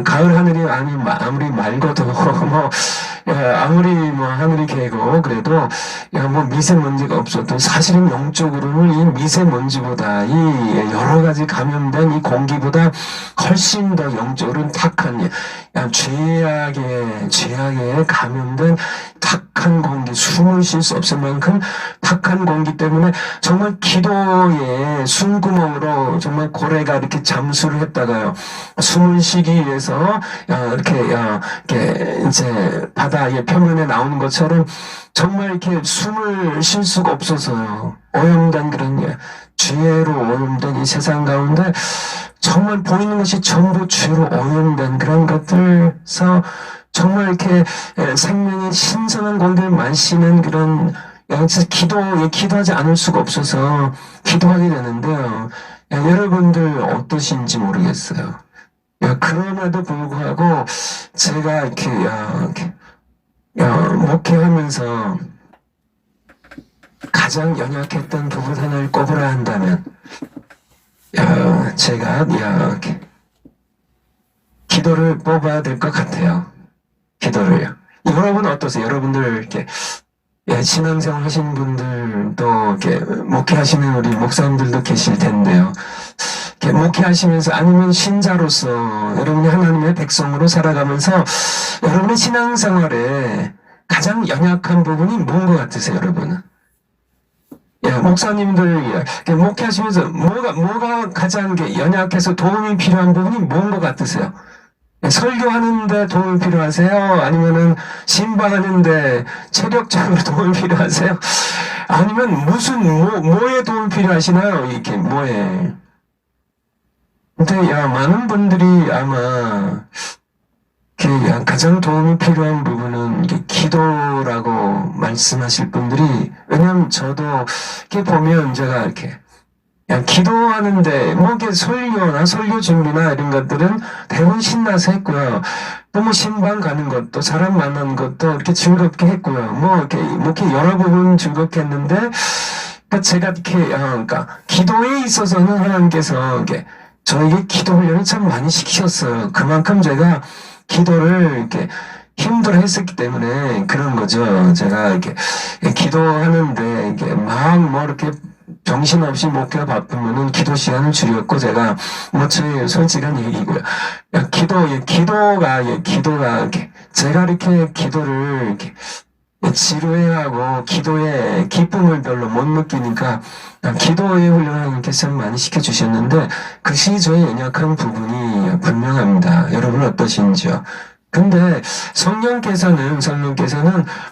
가을 하늘이 아무리 맑아도 아무리 하늘이 개고 그래도 미세먼지가 없어도 사실은 영적으로는 이 미세먼지보다 이 여러 가지 감염된 이 공기보다 훨씬 더 영적으로는 탁한 죄악에 감염된 탁한 공기, 숨을 쉴 수 없을 만큼 탁한 공기 때문에 정말 기도의 숨구멍으로 정말 고래가 이렇게 잠수를 했다가요. 숨을 쉬기 위해서 이렇게 이제 바다의 표면에 나오는 것처럼 정말 이렇게 숨을 쉴 수가 없어서요. 오염된 그런 죄로 오염된 이 세상 가운데 정말 보이는 것이 전부 죄로 오염된 그런 것들에서 정말 이렇게 생명의 신선한 공기를 마시는 그런 기도하지 않을 수가 없어서 기도하게 되는데요. 여러분들 어떠신지 모르겠어요. 그럼에도 불구하고 제가 이렇게 목회하면서 가장 연약했던 부분 하나를 꼽으라 한다면 제가 기도를 뽑아야 될 것 같아요. 기도를요. 여러분 어떠세요? 여러분들 이렇게 신앙생활 하신 분들도 이렇게 목회하시는 우리 목사님들도 계실 텐데요. 이렇게 목회하시면서 아니면 신자로서 여러분이 하나님의 백성으로 살아가면서 여러분의 신앙생활에 가장 연약한 부분이 뭔 것 같으세요, 여러분은? 목사님들 목회하시면서 뭐가 가장 연약해서 도움이 필요한 부분이 뭔 것 같으세요? 설교하는데 도움이 필요하세요? 아니면은 신방하는데 체력적으로 도움이 필요하세요? 아니면 뭐에 도움이 필요하시나요? 이렇게 뭐에? 근데 많은 분들이 아마 가장 도움이 필요한 부분은 기도라고 말씀하실 분들이, 왜냐면 저도 이렇게 보면 제가 이렇게 기도하는데 이렇게 설교나 설교 준비나 이런 것들은 대부분 신나서 했고요. 또 신방 가는 것도 사람 만나는 것도 이렇게 즐겁게 했고요. 이렇게 여러 부분 즐겁게 했는데 제가 이렇게 기도에 있어서는 하나님께서 저에게 기도 훈련을 참 많이 시키셨어요. 그만큼 제가 기도를 이렇게 힘들어 했었기 때문에 그런 거죠. 제가 이렇게 기도하는데 이렇게 정신없이 목회가 바쁘면은 기도 시간을 줄였고, 제가 저의 솔직한 얘기고요. 기도가 제가 이렇게 기도를 이렇게 지루해하고 기도의 기쁨을 별로 못 느끼니까 기도의 훈련을 이렇게 참 많이 시켜주셨는데 그것이 저의 연약한 부분이 분명합니다. 여러분 어떠신지요? 근데 성령께서는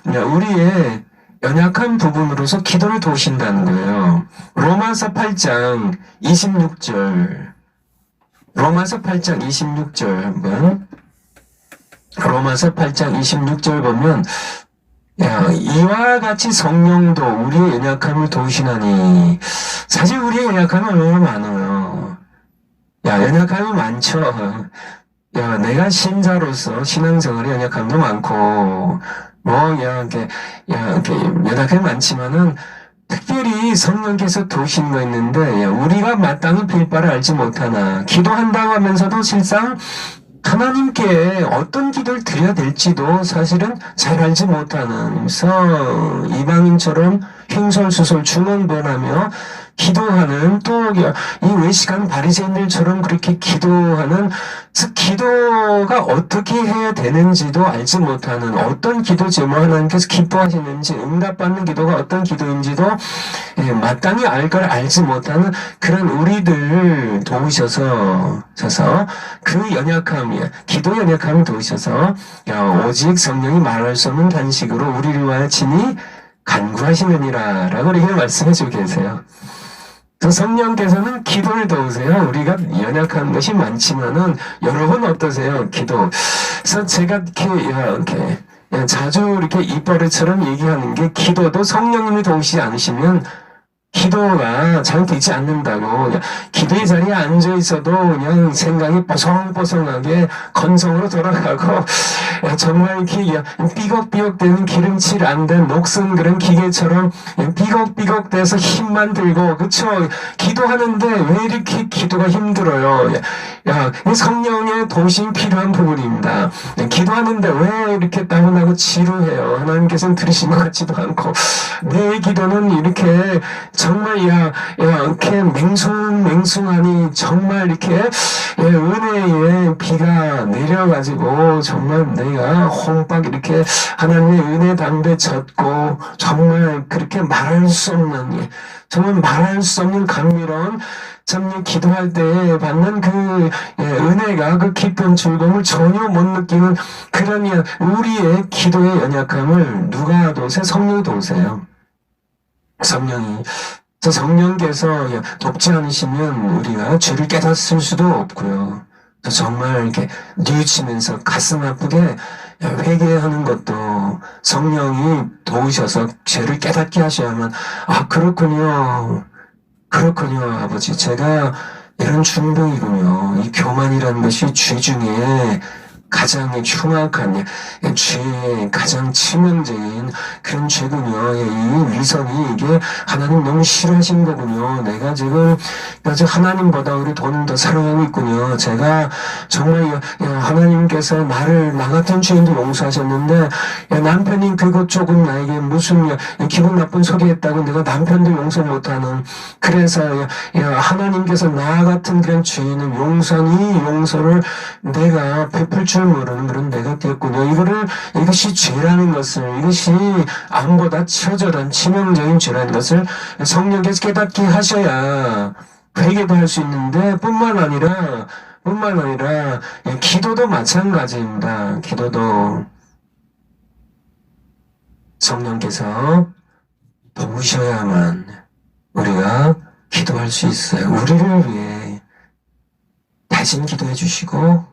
우리의 연약한 부분으로서 기도를 도우신다는 거예요. 로마서 8장 26절. 로마서 8장 26절 한번. 로마서 8장 26절 보면 이와 같이 성령도 우리의 연약함을 도우시나니. 사실 우리의 연약함은 얼마나 많아요. 연약함이 많죠. 내가 신자로서 신앙생활에 연약함도 많고 이렇게 연약함이 많지만은 특별히 성령께서 도우시는 거 있는데 우리가 마땅히 빌 바를 알지 못하나 기도한다고 하면서도 실상 하나님께 어떤 기도를 드려야 될지도 사실은 잘 알지 못하는, 그래서 이방인처럼 횡설수설 중언부언하며 기도하는, 또 이 외식하는 바리새인들처럼 그렇게 기도하는, 기도가 어떻게 해야 되는지도 알지 못하는, 어떤 기도 제목 하나님께서 기뻐하시는지, 응답받는 기도가 어떤 기도인지도 마땅히 알 걸 알지 못하는 그런 우리들 도우셔서 그 연약함, 기도 연약함을 도우셔서 오직 성령이 말할 수 없는 단식으로 우리를 위하여 친히 간구하시느니라 라고 이렇게 말씀해주고 계세요. 성령께서는 기도를 도우세요. 우리가 연약한 것이 많지만은 여러분 어떠세요? 기도. 그래서 제가 이렇게 자주 이렇게 입버릇처럼 얘기하는 게, 기도도 성령님이 도우시지 않으시면 기도가 잘 되지 않는다고. 기도의 자리에 앉아 있어도 그냥 생각이 뽀송뽀송하게 건성으로 돌아가고, 정말 이렇게 삐걱삐걱 되는 기름칠 안 된 녹슨 그런 기계처럼 삐걱삐걱 돼서 힘만 들고, 그쵸? 기도하는데 왜 이렇게 기도가 힘들어요? 성령의 도우심이 필요한 부분입니다. 기도하는데 왜 이렇게 따분하고 지루해요? 하나님께서는 들으신 것 같지도 않고, 내 기도는 이렇게 정말 이렇게 맹숭하니 정말 이렇게 은혜의 비가 내려가지고 정말 내가 홍박 이렇게 하나님의 은혜 담배 젖고, 정말 그렇게 말할 수 없는, 정말 말할 수 없는 감미로운, 참 기도할 때 받는 그 은혜가, 그 기쁜 즐거움을 전혀 못 느끼는 그런 우리의 기도의 연약함을 누가 도우세요? 성령이 도우세요. 성령이. 성령께서 돕지 않으시면 우리가 죄를 깨닫을 수도 없고요. 정말 이렇게 뉘우치면서 가슴 아프게 회개하는 것도 성령이 도우셔서 죄를 깨닫게 하셔야만, 그렇군요, 아버지. 제가 이런 중병이군요. 이 교만이라는 것이 죄 중에 가장 흉악한, 죄의 가장 치명적인 그런 죄군요. 이 위선이, 이게 하나님 너무 싫어하신 거군요. 내가 지금 하나님보다 우리 돈을 더 사랑하고 있군요. 제가 정말 하나님께서 나를, 나 같은 죄인도 용서하셨는데, 남편이 그것 조금 나에게 무슨 기분 나쁜 소리 했다고 내가 남편도 용서 못하는, 그래서 하나님께서 나 같은 그런 죄인을 용서를 내가 베풀 줄 모르는 그런 내가 되었군요. 이것이 죄라는 것을, 이것이 암보다 처절한 치명적인 죄라는 것을 성령께서 깨닫게 하셔야 회개도 할 수 있는데, 뿐만 아니라 기도도 마찬가지입니다. 기도도 성령께서 도우셔야만 우리가 기도할 수 있어요. 우리를 위해 대신 기도해 주시고,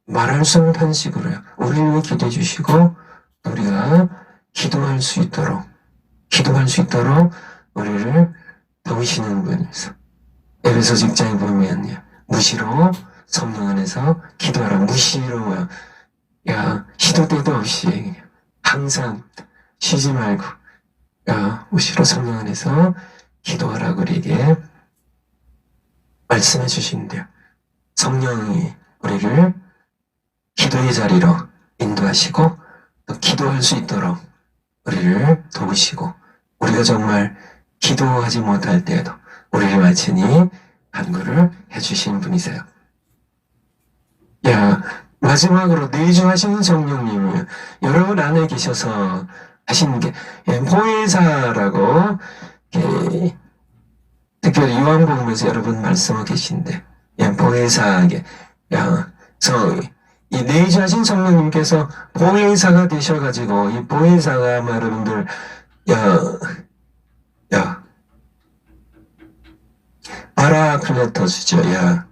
말할 수 없는 탄식으로요, 우리를 위해 기도해 주시고, 우리가 기도할 수 있도록 우리를 도우시는 분이서, 에베소 직장에 보면요, 무시로 성령 안에서 기도하라. 무시로, 시도 때도 없이 항상 쉬지 말고 무시로 성령 안에서 기도하라고 우리에게 말씀해 주시는데요. 성령이 우리를 기도의 자리로 인도하시고, 또 기도할 수 있도록 우리를 도우시고, 우리가 정말 기도하지 못할 때에도 우리를 마치니 간구를 해주신 분이세요. 마지막으로 내주하시는 성령님은 여러분 안에 계셔서 하시는 게 보혜사라고, 특별히 요한복음에서 여러분 말씀하고 계신데, 보혜사에게 이 내주하신 성령님께서 보혜사가 되셔가지고, 이 보혜사가 여러분들 야, 야, 파라클레토스죠. 야,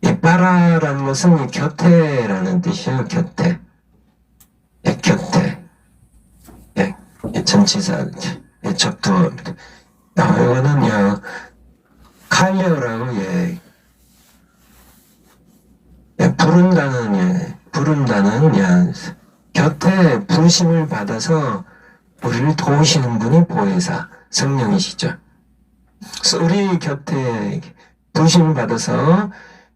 이 파라라는 것은 이 곁에라는 뜻이에요. 곁에. 예, 곁에. 예, 예, 전치사, 예, 접두어입니다. 이거는, 야, 칼리오라고, 예, 예, 부른다는, 야, 곁에 부르심을 받아서 우리를 도우시는 분이 보혜사, 성령이시죠. 그래서 우리 곁에 부르심을 받아서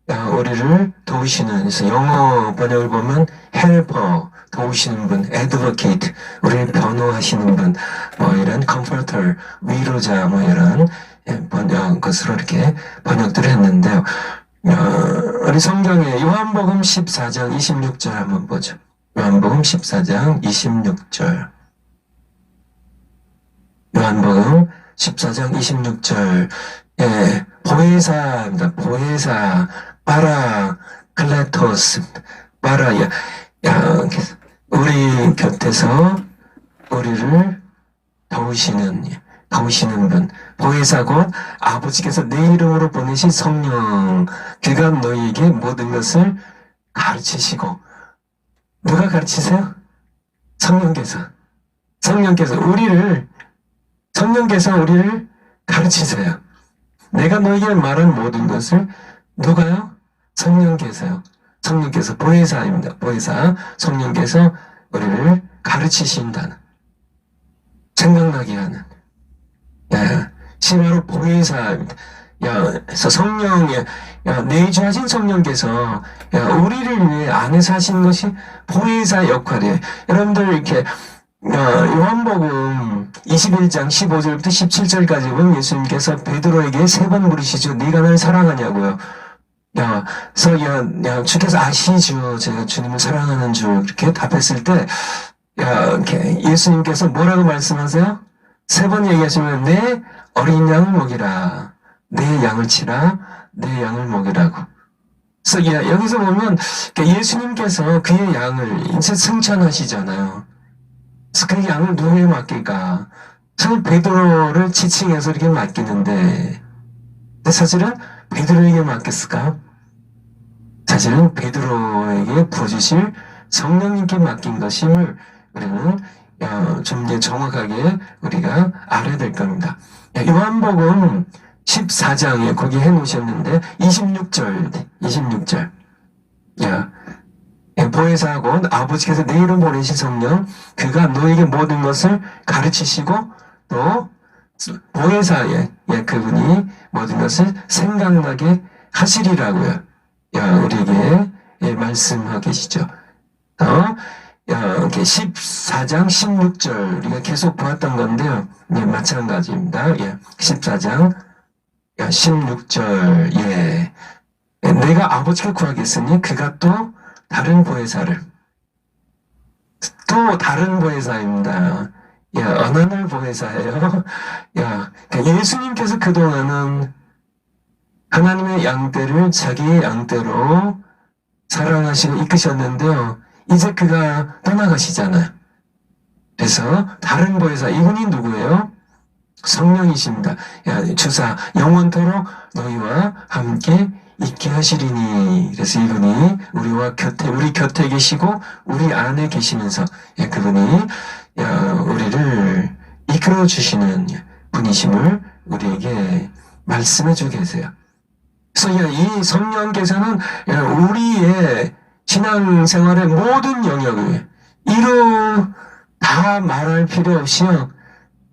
우리를 도우시는, 그래서 영어 번역을 보면 helper, 도우시는 분, advocate, 우리를 변호하시는 분, 뭐 이런 comforter, 위로자, 뭐 이런 번역 것으로 이렇게 번역들을 했는데요. 우리 성경에 요한복음 14장 26절 한번 보죠. 요한복음 14장 26절. 요한복음 14장 26절. 예, 보혜사입니다. 보혜사, 파라클레토스, 파라야, 우리 곁에서 우리를 도우시는 분. 보혜사 곧 아버지께서 내 이름으로 보내신 성령. 그가 너희에게 모든 것을 가르치시고. 누가 가르치세요? 성령께서 우리를 가르치세요. 내가 너에게 말한 모든 것을 누가요? 성령께서요. 성령께서 보혜사입니다. 보혜사, 성령께서 우리를 가르치신다는, 생각나게 하는, 바로 보혜사입니다. 그래서 성령의, 내주하신 성령께서, 우리를 위해 안에서 하신 것이 보혜사 역할이에요. 여러분들 이렇게, 요한복음 21장 15절부터 17절까지 보면 예수님께서 베드로에게 3번 물으시죠. 네가 날 사랑하냐고요. 주께서 아시죠. 제가 주님을 사랑하는 줄. 이렇게 답했을 때, 예수님께서 뭐라고 말씀하세요? 3번 얘기하시면, 내 어린 양을 먹이라. 내 양을 치라. 내 양을 먹이라고. 그래서 여기서 보면, 예수님께서 그의 양을 이제 승천하시잖아요. 그래서 그 양을 누구에게 맡길까? 사실 베드로를 지칭해서 이렇게 맡기는데, 근데 사실은 베드로에게 맡겼을까? 사실은 베드로에게 부어주실 성령님께 맡긴 것임을 우리는 좀 정확하게 우리가 알아야 될 겁니다. 요한복음 14장에 거기 해놓으셨는데 26절 보혜사하고 아버지께서 내 이름 보내신 성령 그가 너에게 모든 것을 가르치시고 또 보혜사에 그분이 모든 것을 생각나게 하시리라고요. 우리에게 말씀하고 계시죠. 이렇게 14장 16절 우리가 계속 보았던 건데요. 마찬가지입니다. 14장 16절 내가 아버지께 구하겠으니 그가 또 다른 보혜사입니다. 어느 날 보혜사예요. 예수님께서 그동안은 하나님의 양떼를 자기의 양떼로 사랑하시고 이끄셨는데요. 이제 그가 떠나가시잖아요. 그래서 다른 보혜사, 이분이 누구예요? 성령이십니다. 주사 영원토록 너희와 함께 있게 하시리니. 그래서 이분이 우리 곁에 계시고 우리 안에 계시면서 그분이 우리를 이끌어 주시는 분이심을 우리에게 말씀해 주고 계세요. 그래서 이 성령께서는 우리의 신앙생활의 모든 영역을 다 말할 필요 없이요.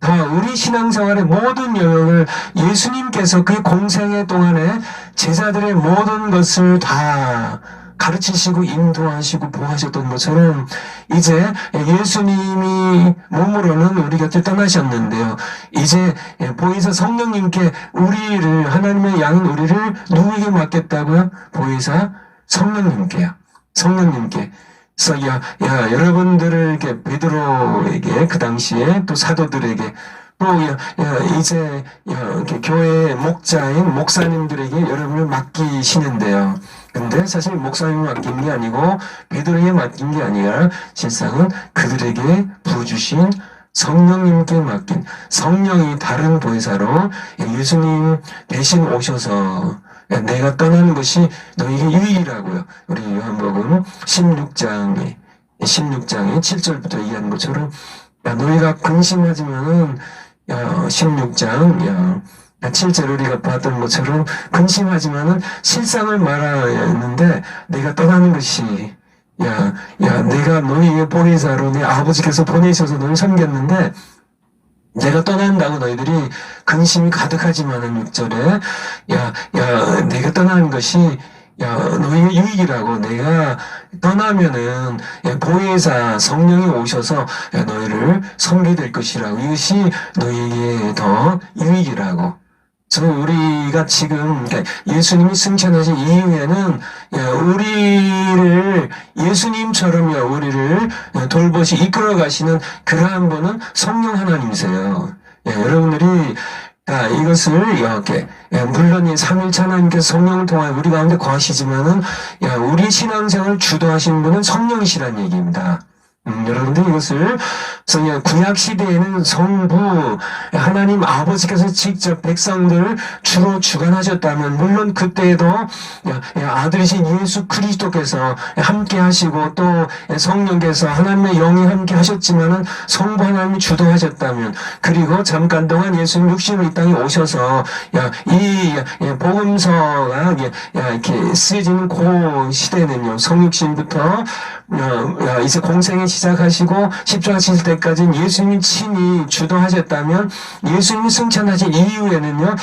다 우리 신앙생활의 모든 영역을 예수님께서 그 공생애 동안에 제자들의 모든 것을 다 가르치시고 인도하시고 보호하셨던 것처럼 이제 예수님이 몸으로는 우리 곁을 떠나셨는데요. 이제 보혜사 성령님께 하나님의 양인 우리를 누구에게 맡겼다고요? 보혜사 성령님께요. 그래서 여러분들을 이렇게 베드로에게 그 당시에 또 사도들에게 또 이제 이렇게 교회의 목자인 목사님들에게 여러분을 맡기시는데요. 근데 사실 목사님이 맡긴 게 아니고 베드로에게 맡긴 게 아니라 실상은 그들에게 부어주신 성령님께 맡긴 성령이 다른 보혜사로 예수님 대신 오셔서 내가 떠나는 것이 너에게 유익이라고요. 우리 요한복음 16장에 7절부터 얘기하는 것처럼 너희가 근심하지만은 16장 7절 우리가 봤던 것처럼 근심하지만은 실상을 말해야 했는데 내가 떠나는 것이 내가 너희의 보혜사로 내 아버지께서 보내셔서 너희 섬겼는데 내가 떠난다고 너희들이 근심이 가득하지만은 6절에 내가 떠나는 것이 너희의 유익이라고 내가 떠나면은 보혜사 성령이 오셔서 너희를 섬기게 될 것이라고 이것이 너희에게 더 유익이라고. 그래서 우리가 지금 예수님이 승천하신 이후에는 우리를 예수님처럼 우리를 돌보시 이끌어 가시는 그러한 분은 성령 하나님이세요. 여러분들이 이것을 이렇게 물론 이 삼일차 하나님께서 성령을 통하여 우리 가운데 거하시지만은 우리 신앙생활을 주도하시는 분은 성령이시라는 얘기입니다. 여러분들 이것을 구약 시대에는 성부 하나님 아버지께서 직접 백성들을 주로 주관하셨다면 물론 그때에도 아들이신 예수 그리스도께서 함께 하시고 또 성령께서 하나님의 영이 함께 하셨지만은 성부 하나님이 주도하셨다면 그리고 잠깐 동안 예수님 육신으로 이 땅에 오셔서 이 복음서가 이렇게 쓰여지는 그 시대는요 성육신부터 이제 공생에 시작하시고 십자가 지실 때까지는 예수님이 친히 주도하셨다면 예수님이 승천하신 이후에는요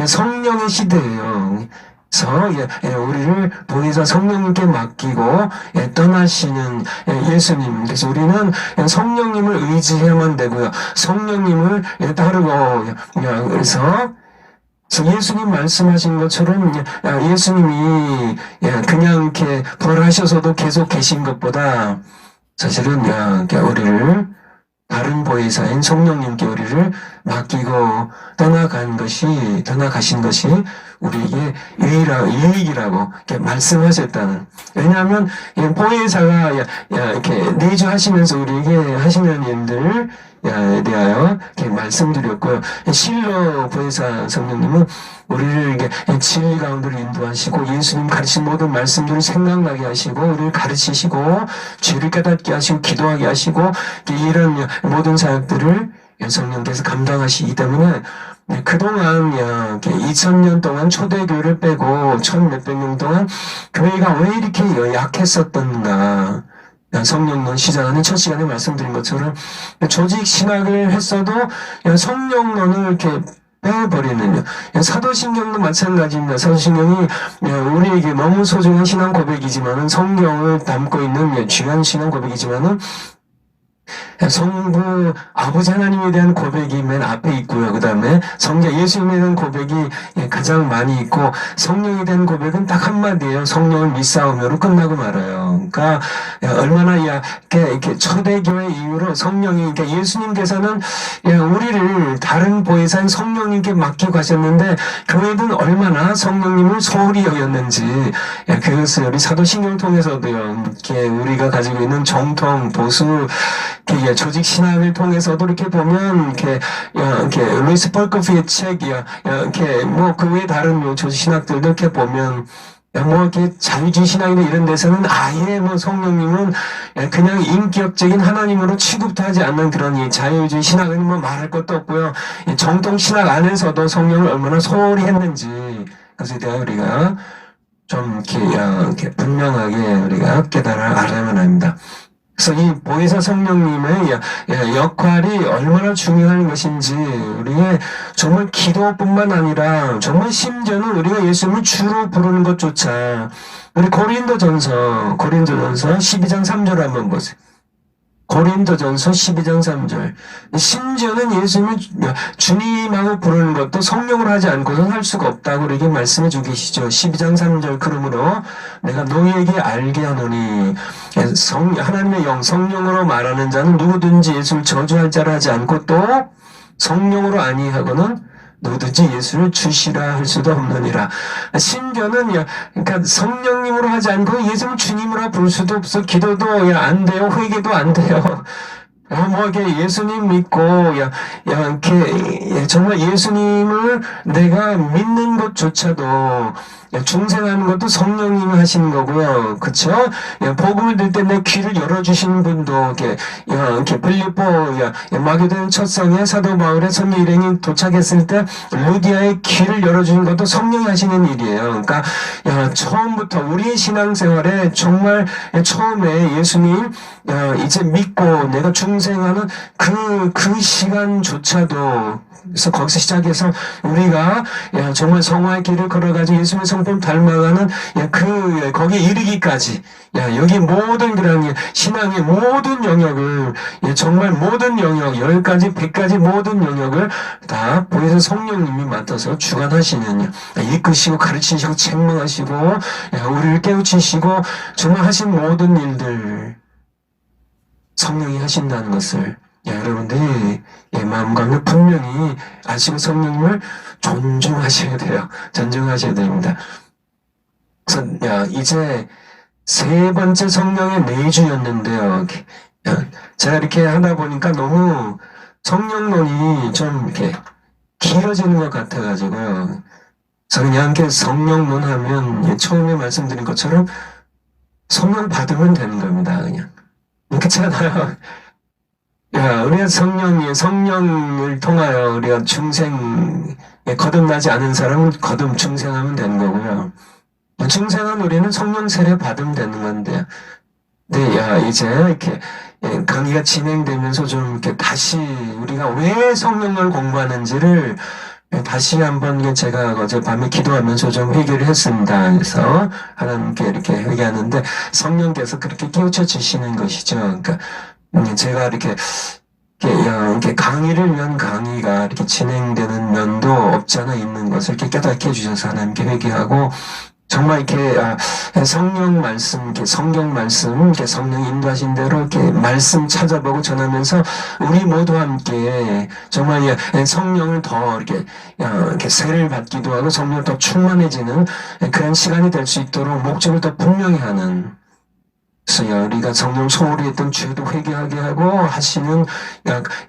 성령의 시대예요. 그래서 우리를 보혜사 성령님께 맡기고 떠나시는 예수님. 그래서 우리는 성령님을 의지해야만 되고요. 성령님을 따르고 그래서 예수님 말씀하신 것처럼 예수님이 그냥 이렇게 부활하셔서도 계속 계신 것보다 사실은 우리를 다른 보혜사인 성령님께 우리를 맡기고 떠나가신 것이 우리에게 유익이라고 이렇게 말씀하셨다는. 왜냐하면 보혜사가 이렇게 내주하시면서 우리에게 하시는 일들 대하여 이렇게 말씀드렸고요. 실로 보혜사 성령님은 우리를 이렇게 진리 가운데로 인도하시고 예수님 가르친 모든 말씀들을 생각나게 하시고 우리를 가르치시고 죄를 깨닫게 하시고 기도하게 하시고 이런 모든 사역들을 성령께서 감당하시기 때문에 그동안 2000년 동안 초대교회를 빼고 1000몇백 년 동안 교회가 왜 이렇게 약했었던가 성령론 시작하는 첫 시간에 말씀드린 것처럼 조직 신학을 했어도 성령론을 이렇게 빼버리는 사도신경도 마찬가지입니다. 사도신경이 우리에게 너무 소중한 신앙 고백이지만은 성경을 담고 있는 귀한 신앙 고백이지만은 성부 아버지 하나님에 대한 고백이 맨 앞에 있고요. 그 다음에 성자 예수님에 대한 고백이 가장 많이 있고 성령에 대한 고백은 딱 한마디예요. 성령을 믿사오며로 끝나고 말아요. 그러니까 얼마나 이렇게 초대교회 이후로 성령이 그러니까 예수님께서는 우리를 다른 보혜사인 성령님께 맡기고 가셨는데 교회는 얼마나 성령님을 소홀히 여겼는지 그것을 우리 사도신경 통해서도요. 이렇게 우리가 가지고 있는 정통 보수 조직 신학을 통해서도 이렇게 보면 이렇게 루이스 펄커프의 책이야 이렇게 뭐 그 외에 다른 조직 신학들도 이렇게 보면 이렇게 자유주의 신학이나 이런 데서는 아예 성령님은 그냥 인격적인 하나님으로 취급도 하지 않는 그런 이 자유주의 신학은 말할 것도 없고요. 정통 신학 안에서도 성령을 얼마나 소홀히 했는지 그것에 대해 우리가 좀 이렇게 분명하게 우리가 알아야만 합니다. 그래서 이 보혜사 성령님의 역할이 얼마나 중요한 것인지 우리의 정말 기도뿐만 아니라 정말 심지어는 우리가 예수님을 주로 부르는 것조차 우리 고린도전서 12장 3절 한번 보세요. 고린도전서 12장 3절 심지어는 예수님을 주님하고 부르는 것도 성령으로 하지 않고서는 할 수가 없다고 우리에게 말씀해 주고 계시죠. 12장 3절 그러므로 내가 너희에게 알게 하노니 하나님의 영 성령으로 말하는 자는 누구든지 예수를 저주할 자라 하지 않고 또 성령으로 아니하고는 누구든지 예수를 주시라 할 수도 없느니라. 신교는 그러니까 성령님으로 하지 않고 예수를 주님으로 부를 수도 없어. 기도도 안 돼요. 회개도 안 돼요. 뭐 이렇게 예수님 믿고 이렇게 정말 예수님을 내가 믿는 것조차도 중생하는 것도 성령님이 하시는 거고요. 그쵸? 복음을 들 때 내 귀를 열어주시는 분도, 이렇게 빌립보, 마게도냐 첫 성에 사도 바울의 선교 일행이 도착했을 때, 루디아의 귀를 열어주는 것도 성령이 하시는 일이에요. 그러니까, 처음부터 우리의 신앙생활에 정말 처음에 예수님, 이제 믿고 내가 중생하는 그 시간조차도 그래서 거기서 시작해서 우리가 정말 성화의 길을 걸어가지고 예수님의 성품 닮아가는 거기에 이르기까지 여기 모든 그런 신앙의 모든 영역을 정말 모든 영역 10가지 100가지 모든 영역을 다 보혜사 성령님이 맡아서 주관하시는 이끄시고 가르치시고 책망하시고 우리를 깨우치시고 정말 하신 모든 일들 성령이 하신다는 것을 여러분들이 마음과 분명히 아시고 성령님을 존중하셔야 돼요. 존중하셔야 됩니다. 그래서 이제 세 번째 성령의 내주였는데요. 제가 이렇게 하다 보니까 너무 성령론이 좀 이렇게 길어지는 것 같아가지고요. 그래서 그냥 이렇게 성령론 하면 처음에 말씀드린 것처럼 성령 받으면 되는 겁니다. 그냥. 그렇잖아요. 우리가 성령을 통하여 우리가 거듭나지 않은 사람은 거듭 중생하면 되는 거고요. 중생한 우리는 성령 세례 받으면 되는 건데, 이제 이렇게 강의가 진행되면서 좀 이렇게 다시 우리가 왜 성령을 공부하는지를 다시 한번 제가 어젯밤에 기도하면서 좀 회개를 했습니다. 그래서 하나님께 이렇게 회개하는데 성령께서 그렇게 깨우쳐 주시는 것이죠. 그러니까 제가 이렇게 강의를 위한 강의가 이렇게 진행되는 면도 없지 않아 있는 것을 이렇게 깨닫게 해주셔서 하나님께 회개하고 정말 이렇게 성령 말씀, 이렇게 성경 말씀, 이렇게 성령 인도하신 대로 이렇게 말씀 찾아보고 전하면서 우리 모두 함께 정말 성령을 더 이렇게 세례를 받기도 하고 성령을 더 충만해지는 그런 시간이 될 수 있도록 목적을 더 분명히 하는. 그래서 우리가 성령 소홀히 했던 죄도 회개하게 하고 하시는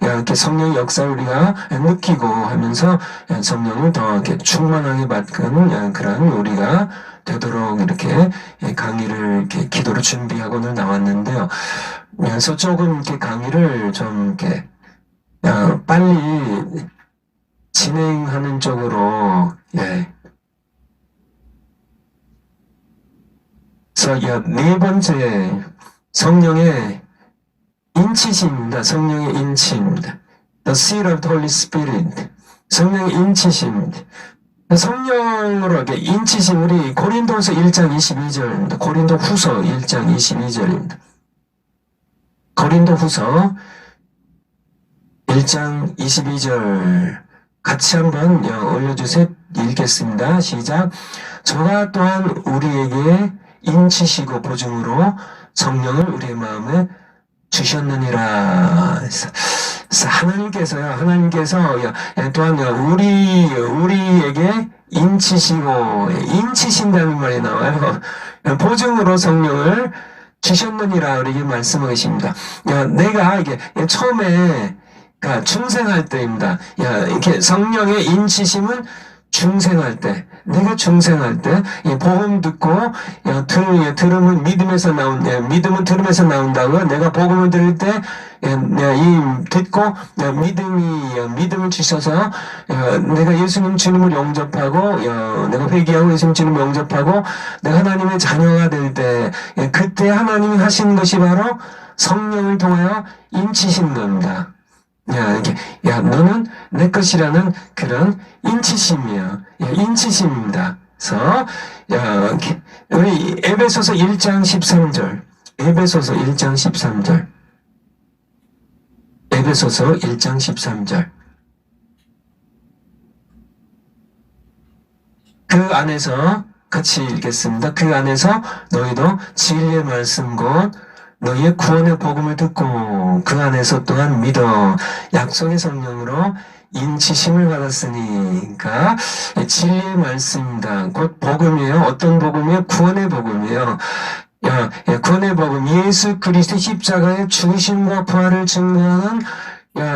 이렇게 성령의 역사를 우리가 느끼고 하면서 성령을 더 이렇게 충만하게 받는 그런 우리가 되도록 이렇게 강의를 이렇게 기도로 준비하고 오늘 나왔는데요. 그래서 조금 이렇게 강의를 좀 이렇게 빨리 진행하는 쪽으로 그래서 네 번째 성령의 인치심입니다. 성령의 인치입니다. The seal of the Holy Spirit. 성령의 인치심입니다. 성령으로 이렇게 인치심 우리 고린도후서 1장 22절입니다. 고린도후서 1장 22절입니다. 고린도후서 1장 22절 같이 한번 올려주세요. 읽겠습니다. 시작. 저가 또한 우리에게 인치시고 보증으로 성령을 우리의 마음에 주셨느니라. 그래서 하나님께서 또한 우리에게 인치신다는 말이 나와요. 보증으로 성령을 주셨느니라 우리에게 말씀하고 계십니다. 내가 이게 처음에 중생할 때입니다. 이렇게 성령의 인치심은 중생할 때, 내가 중생할 때, 복음 듣고, 들음은 믿음에서 믿음은 들음에서 나온다고요. 내가 복음을 들을 때, 듣고, 믿음을 주셔서, 내가 예수님 주님을 영접하고, 내가 회개하고 예수님 주님을 영접하고, 내가 하나님의 자녀가 될 때, 그때 하나님이 하시는 것이 바로 성령을 통하여 인치신 겁니다. 너는 내 것이라는 그런 인치심이에요. 인치심입니다. 그래서, 우리 에베소서 1장 13절. 에베소서 1장 13절. 에베소서 1장 13절. 그 안에서, 같이 읽겠습니다. 그 안에서 너희도 진리의 말씀 곧 너희의 구원의 복음을 듣고 그 안에서 또한 믿어 약속의 성령으로 인치심을 받았으니까 진리의 말씀입니다. 곧 복음이에요. 어떤 복음이에요? 구원의 복음이에요. 구원의 복음, 예수 그리스도 십자가의 죽으심과 부활을 증거하는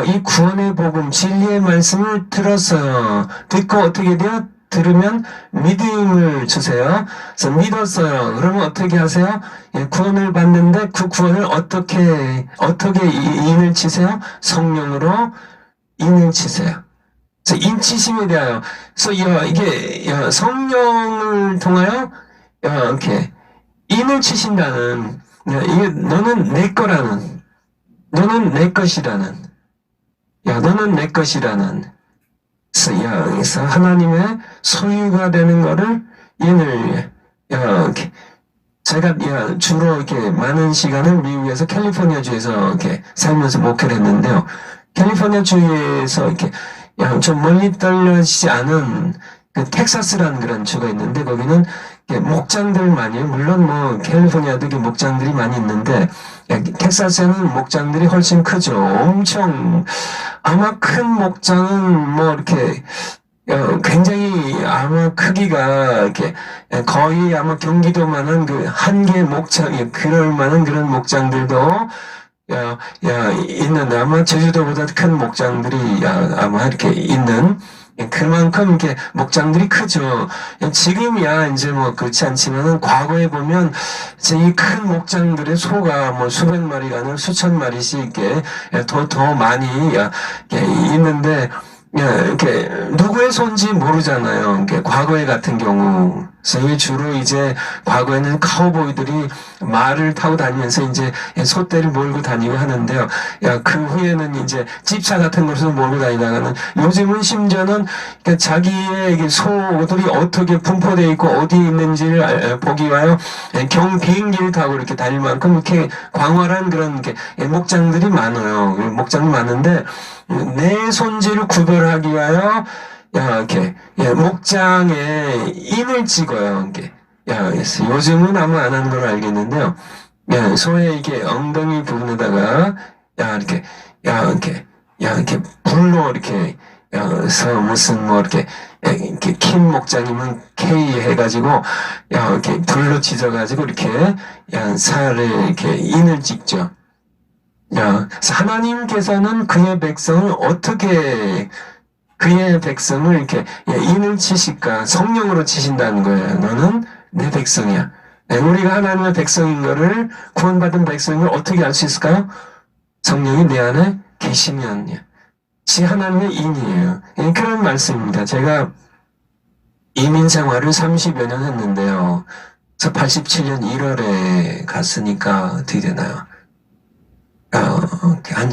이 구원의 복음, 진리의 말씀을 들었어요. 듣고 어떻게 돼요? 들으면 믿음을 주세요. 그래서 믿었어요. 그러면 어떻게 하세요? 구원을 받는데 그 구원을 어떻게 인을 치세요? 성령으로 인을 치세요. 그래서 인치심에 대하여. 그래서 이게 성령을 통하여 이렇게 인을 치신다는, 이게 너는 내 거라는, 너는 내 것이라는, 너는 내 것이라는. 그래서 하나님의 소유가 되는 거를 인을 이렇게 제가 주로 이렇게 많은 시간을 미국에서 캘리포니아 주에서 이렇게 살면서 목회를 했는데요. 캘리포니아 주에서 이렇게 좀 멀리 떨어지지 않은 그 텍사스라는 그런 주가 있는데 거기는 목장들 많이, 물론 뭐 캘리포니아도 목장들이 많이 있는데 텍사스에는 목장들이 훨씬 크죠. 엄청 아마 큰 목장은 뭐 이렇게 굉장히 아마 크기가 이렇게 거의 아마 경기도만한 그 한 개 목장이 그럴 만한 그런 목장들도 있는데 아마 제주도보다 큰 목장들이 아마 이렇게 있는 그만큼 이렇게 목장들이 크죠. 지금이야 이제 뭐 그렇지 않지만은 과거에 보면 이 큰 목장들의 소가 뭐 수백 마리가 아니라 수천 마리씩 이렇게 더 많이 있는데 이렇게 누구의 손인지 모르잖아요. 이렇게 과거에 같은 경우. 그래서 주로 이제 과거에는 카우보이들이 말을 타고 다니면서 이제 소떼를 몰고 다니고 하는데요. 그 후에는 이제 집차 같은 것을 몰고 다니다가는 요즘은 심지어는 자기의 소들이 어떻게 분포되어 있고 어디에 있는지를 보기 위하여 비행기를 타고 이렇게 다닐 만큼 이렇게 광활한 그런 목장들이 많아요. 목장이 많은데 내 손질을 구별하기 위하여 이렇게 목장에 인을 찍어요. 이렇게 요즘은 아마 안 하는 걸로 알겠는데요. 소의 이게 엉덩이 부분에다가 이렇게 불로 이렇게 서 무슨 뭐 이렇게 킴 목장이면 K 해가지고 이렇게 불로 찢어가지고 이렇게 살을 이렇게 인을 찍죠. 그래서 하나님께서는 그의 백성을 어떻게 그의 백성을 이렇게 인을 치실까? 성령으로 치신다는 거예요. 너는 내 백성이야. 우리가 하나님의 백성인 거를 구원받은 백성을 어떻게 알 수 있을까요? 성령이 내 안에 계시면 지 하나님의 인이에요. 그런 말씀입니다. 제가 이민 생활을 30여 년 했는데요. 그래서 87년 1월에 갔으니까 어떻게 되나요? 한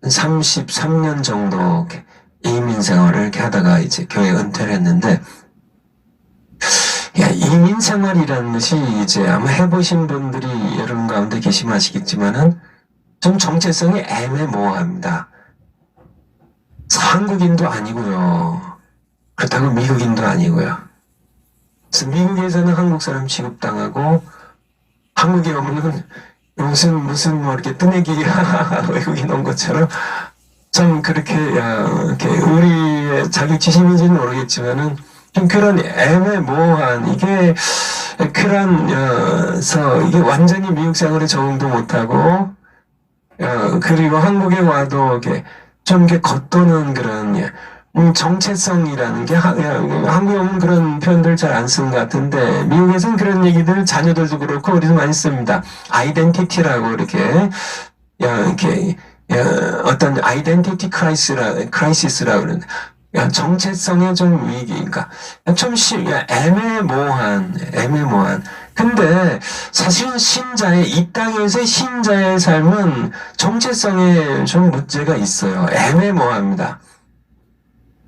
33년 정도 이민 생활을 이렇게 하다가 이제 교회 은퇴를 했는데, 이민 생활이라는 것이 이제 아마 해보신 분들이 여러분 가운데 계시면 아시겠지만은 좀 정체성이 애매모호합니다. 한국인도 아니고요. 그렇다고 미국인도 아니고요. 그래서 미국에서는 한국 사람 취급당하고 한국에 오면은 무슨 뭐 이렇게 뜨내기 외국인 온 것처럼 좀 그렇게 우리의 자격지심인지는 모르겠지만은 좀 그런 애매모호한 이게 이게 완전히 미국 생활에 적응도 못하고 그리고 한국에 와도 좀 겉도는 그런 정체성이라는 게 한국에 오면 그런 표현들 잘 안 쓰는 것 같은데 미국에서는 그런 얘기들 자녀들도 그렇고 우리도 많이 씁니다. 아이덴티티라고 이렇게 어떤 아이덴티티 크라이시스라고 그러는데 정체성의 좀 위기, 그러니까 좀 애매모호한. 근데 사실은 이 땅에서의 신자의 삶은 정체성에 좀 문제가 있어요. 애매모호합니다.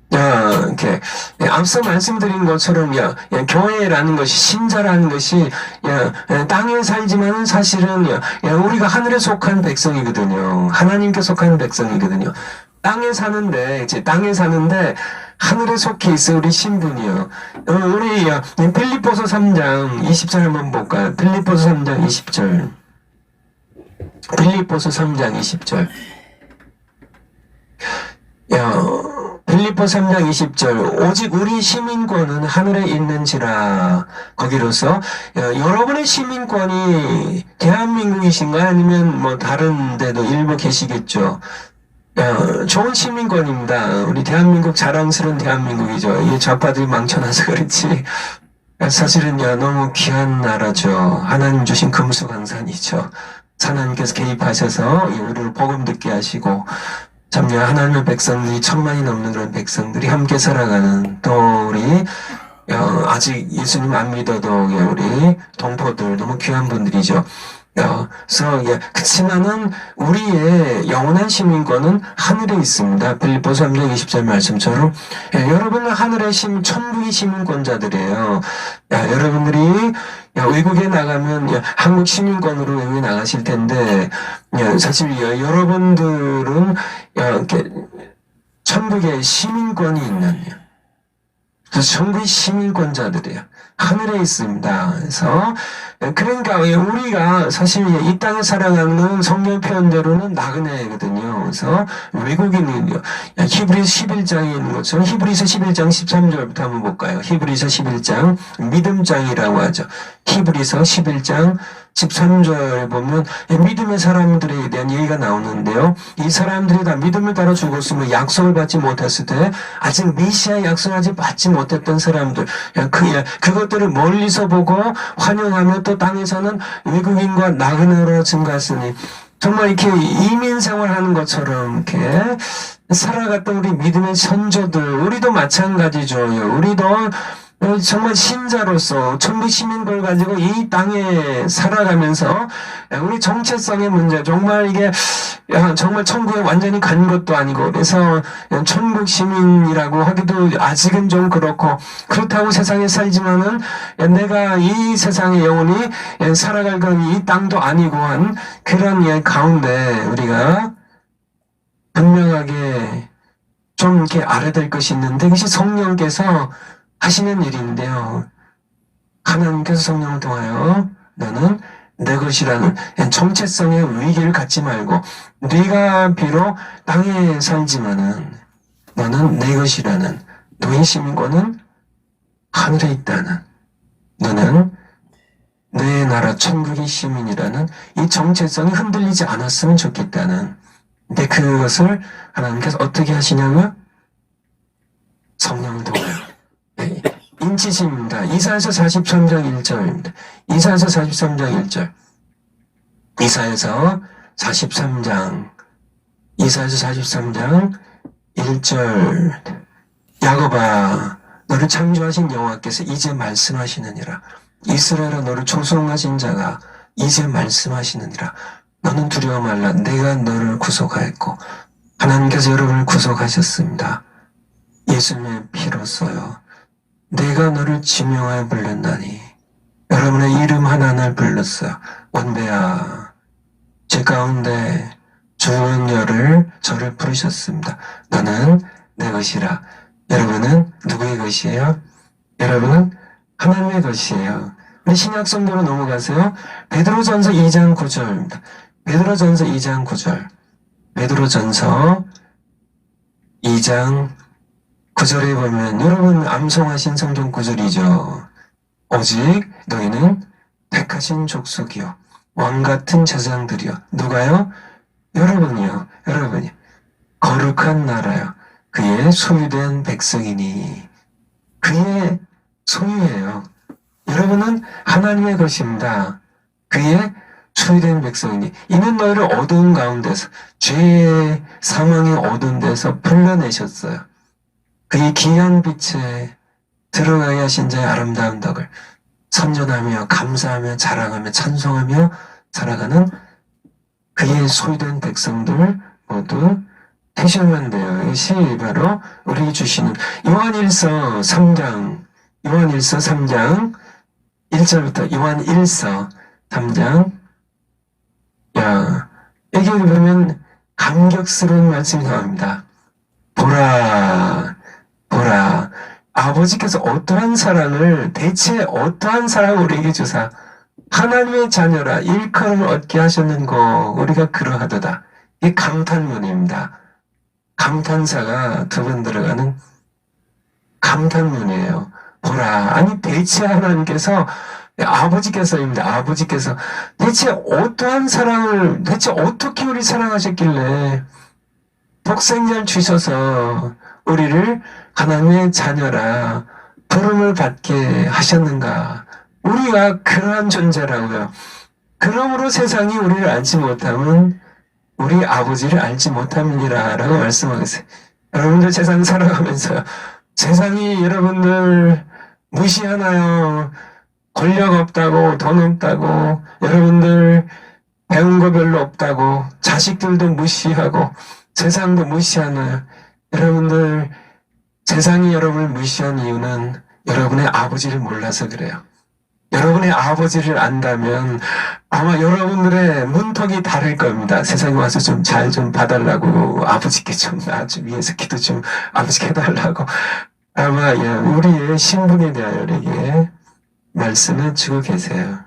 이렇게 앞서 말씀드린 것처럼 교회라는 것이 신자라는 것이 땅에 살지만은 사실은 우리가 하늘에 속한 백성이거든요. 하나님께 속한 백성이거든요. 땅에 사는데 하늘에 속해 있어 우리 신분이요. 우리 빌립보서 3장 20절 한번 볼까요? 빌립보서 3장 20절. 빌립보서 3장 20절. 빌립보 3장 20절 오직 우리 시민권은 하늘에 있는지라. 거기로서 여러분의 시민권이 대한민국이신가 아니면 뭐 다른 데도 일부 계시겠죠. 좋은 시민권입니다. 우리 대한민국 자랑스러운 대한민국이죠. 이 좌파들이 망쳐놔서 그렇지 사실은요 너무 귀한 나라죠. 하나님 주신 금수강산이죠. 하나님께서 개입하셔서 우리를 복음 듣게 하시고 참여 하나님의 백성들이 1000만이 넘는 그런 백성들이 함께 살아가는, 또 우리 아직 예수님 안 믿어도 우리 동포들 너무 귀한 분들이죠. 그래서 그치만은 우리의 영원한 시민권은 하늘에 있습니다. 빌립보 3장 20절 말씀처럼 여러분은 하늘의 천국의 시민권자들이에요. 여러분들이 외국에 나가면 한국 시민권으로 외국에 나가실 텐데 사실 여러분들은 천국의 시민권이 있는, 그래서 천국의 시민권자들이에요. 하늘에 있습니다. 그래서 그러니까 우리가 사실 이 땅에 살아가는 성경 표현대로는 나그네거든요. 그래서 외국인은요. 히브리서 11장에 있는 것처럼 히브리서 11장 13절부터 한번 볼까요? 히브리서 11장 믿음장이라고 하죠. 히브리서 11장 13절 보면 믿음의 사람들에 대한 얘기가 나오는데요. 이 사람들이 다 믿음을 따라 죽었으면 약속을 받지 못했을 때 아직 메시아 약속하지 받지 못했던 사람들, 그것들을 멀리서 보고 환영하며 또 땅에서는 외국인과 나그네로 증가했으니 정말 이렇게 이민 생활하는 것처럼 이렇게 살아갔던 우리 믿음의 선조들, 우리도 마찬가지죠. 우리도 정말 신자로서 천국 시민권을 가지고 이 땅에 살아가면서 우리 정체성의 문제, 정말 이게 정말 천국에 완전히 간 것도 아니고, 그래서 천국 시민이라고 하기도 아직은 좀 그렇다고 세상에 살지만은 내가 이 세상에 영원히 살아갈 건 이 땅도 아니고 한 그런 가운데 우리가 분명하게 좀 이렇게 알아야 될 것이 있는데, 그것이 성령께서 하시는 일인데요. 하나님께서 성령을 통하여 너는 내 것이라는 정체성의 위기를 갖지 말고, 네가 비록 땅에 살지만은 너는 내 것이라는, 너의 시민권은 하늘에 있다는, 너는 내 나라 천국의 시민이라는 이 정체성이 흔들리지 않았으면 좋겠다는. 근데 그것을 하나님께서 어떻게 하시냐고요? 성령을 통하여 인치십니다. 이사야서 43장 1절입니다. 이사야서 43장 1절. 이사야서 43장 1절. 야곱아, 너를 창조하신 여호와께서 이제 말씀하시느니라. 이스라엘아, 너를 조성하신 자가 이제 말씀하시느니라. 너는 두려워 말라. 내가 너를 구속하였고. 하나님께서 여러분을 구속하셨습니다. 예수님의 피로써요. 내가 너를 지명하여 불렀나니 여러분의 이름 하나를 불렀어요. 원배야, 제 가운데 죽은 저를 부르셨습니다. 너는 내 것이라. 여러분은 누구의 것이에요? 여러분은 하나님의 것이에요. 우리 신약 성도로 넘어가세요. 베드로전서 2장 9절입니다. 베드로전서 2장 9절. 베드로전서 2장 9절에 보면 여러분 암송하신 성경 구절이죠. 오직 너희는 택하신 족속이요 왕같은 제사장들이요. 누가요? 여러분이요. 여러분이 거룩한 나라요. 그의 소유된 백성이니. 그의 소유예요. 여러분은 하나님의 것입니다. 그의 소유된 백성이니. 이는 너희를 어두운 가운데서, 죄의 사망의 어두운 데서 불러내셨어요. 그의 귀한 빛에 들어가게 하신 자의 아름다운 덕을 선전하며 감사하며 자랑하며 찬송하며 살아가는 그의 소유된 백성들 모두 되시면 돼요. 이것이 바로 우리 주시는 요한일서 3장 1절부터 요한일서 3장, 여기 보면 감격스러운 말씀이 나옵니다. 보라, 아버지께서 대체 어떠한 사랑을 우리에게 주사 하나님의 자녀라 일컬음을 얻게 하셨는고 우리가 그러하도다. 이 감탄문입니다. 감탄사가 두 번 들어가는 감탄문이에요. 보라. 아니, 대체 하나님께서, 아버지께서입니다. 아버지께서 대체 어떠한 사랑을, 대체 어떻게 우리 사랑하셨길래 독생자를 주셔서 우리를 하나님의 자녀라 부름을 받게 하셨는가. 우리가 그러한 존재라고요. 그러므로 세상이 우리를 알지 못하면 우리 아버지를 알지 못함이니라 라고 말씀하겠어요. 여러분들 세상 살아가면서 세상이 여러분들 무시하나요? 권력 없다고, 돈 없다고, 여러분들 배운 거 별로 없다고, 자식들도 무시하고, 세상도 무시하나요? 여러분들 세상이 여러분을 무시한 이유는 여러분의 아버지를 몰라서 그래요. 여러분의 아버지를 안다면 아마 여러분들의 문턱이 다를 겁니다. 세상에 와서 좀 잘 좀 봐달라고, 아버지께 좀 나 좀 위해서 기도 좀 아버지께 해달라고 아마 우리의 신분에 대하여 우리에게 말씀해 주고 계세요.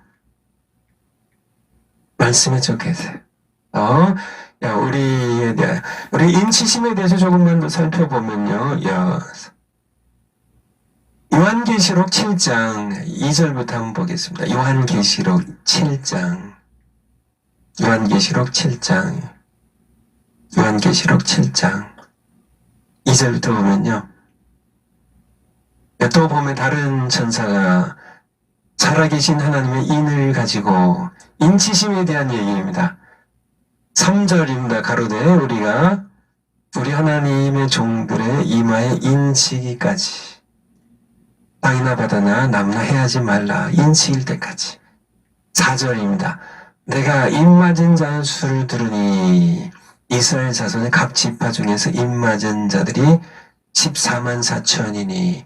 말씀해 주고 계세요. 우리에 대한, 우리 인치심에 대해서 조금만 더 살펴보면요. 요한계시록 7장 2절부터 한번 보겠습니다. 요한계시록 7장 2절부터 보면요. 또 보면 다른 천사가 살아계신 하나님의 인을 가지고 인치심에 대한 얘기입니다. 3절입니다. 가로되 우리 하나님의 종들의 이마에 인치기까지 땅이나 바다나 나무나 해하지 말라. 인치일 때까지. 4절입니다. 내가 입맞은 자의 수를 들으니 이스라엘 자손의 각 지파 중에서 입맞은 자들이 14만 4천이니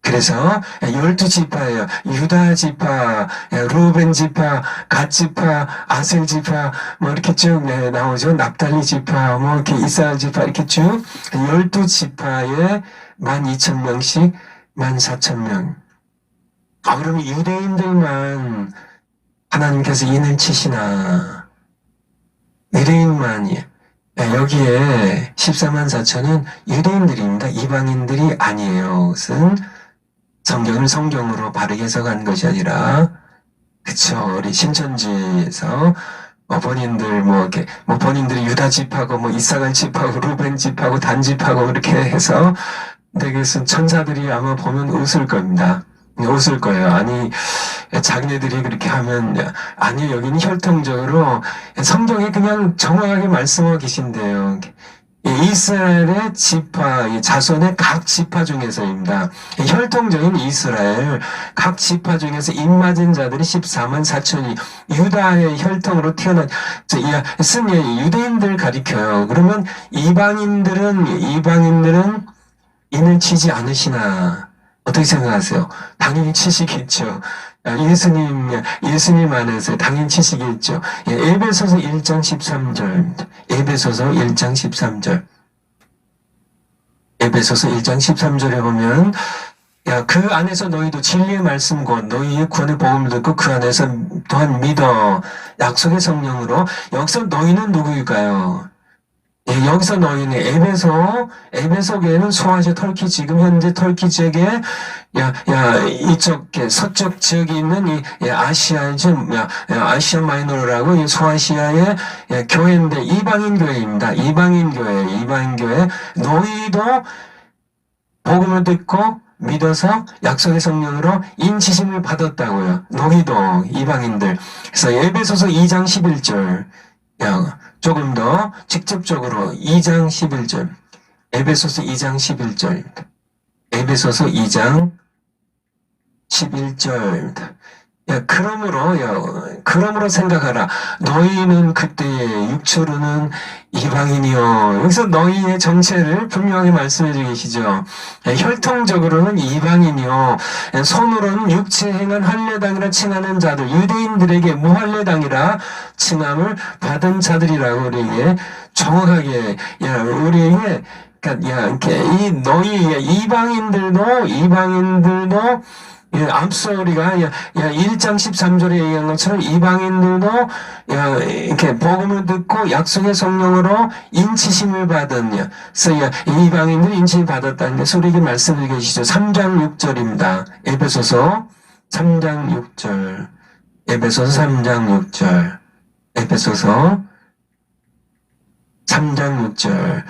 그래서 12지파예요. 유다 지파, 루벤 지파, 갓 지파, 아셀 지파, 뭐 이렇게 쭉 나오죠. 납달리 지파, 뭐 이렇게 이스라엘 지파 이렇게 쭉 12지파에 12,000명씩 14,000명. 그러면 유대인들만 하나님께서 인을 치시나? 유대인만이 여기에 14만 4천은 유대인들입니다. 이방인들이 아니에요. 그것은 성경을 성경으로 바르게 해석한 것이 아니라, 그쵸. 우리 신천지에서 본인들 본인들이 유다 집하고 이사갈 집하고 루벤 집하고 단 집하고 이렇게 해서 되게서 천사들이 아마 보면 웃을 겁니다. 웃을 거예요. 아니, 자기네들이 그렇게 하면, 아니, 여기는 혈통적으로 성경에 그냥 정확하게 말씀하고 계신데요. 이스라엘의 지파, 자손의 각 지파 중에서입니다. 혈통적인 이스라엘, 각 지파 중에서 입맞은 자들이 14만 4천이 유다의 혈통으로 태어난, 쓴 유대인들 가리켜요. 그러면 이방인들은 인을 치지 않으시나? 어떻게 생각하세요? 당연히 치시겠죠. 예수님 안에서 당연히 치시겠죠. 에베소서 1장 13절. 에베소서 1장 13절. 에베소서 1장 13절에 보면, 그 안에서 너희도 진리의 말씀 곧 너희의 구원의 복음을 듣고 그 안에서 또한 믿어. 약속의 성령으로. 여기서 너희는 누구일까요? 여기서 너희는 에베소 교회는 소아시아 터키, 지금 현재 터키 지역에 이쪽 서쪽 지역에 있는 아시아 마이너라고 이 소아시아의 교회인데 이방인 교회입니다. 이방인 교회. 너희도 복음을 듣고 믿어서 약속의 성령으로 인치심을 받았다고요. 너희도 이방인들. 그래서 에베소서 2장 11절. 조금 더 직접적으로 2장 11절. 에베소서 2장 11절입니다. 에베소서 2장 11절입니다. 그러므로 생각하라. 너희는 그때의 육체로는 이방인이요. 여기서 너희의 정체를 분명하게 말씀해 주고 계시죠. 혈통적으로는 이방인이요. 손으로는 육체 행한 할례당이라 칭하는 자들, 유대인들에게 무할례당이라 칭함을 받은 자들이라고 우리에게 정확하게, 우리에게, 너희 이방인들도 앞서 우리가 1장 13절에 얘기한 것처럼 이방인들도 이렇게 복음을 듣고 약속의 성령으로 인치심을 받은, 그래서 이방인들이 인치심을 받았다는 게 우리에게 말씀을 계시죠. 3장 6절입니다. 에베소서 3장 6절. 에베소서 3장 6절. 에베소서 3장 6절.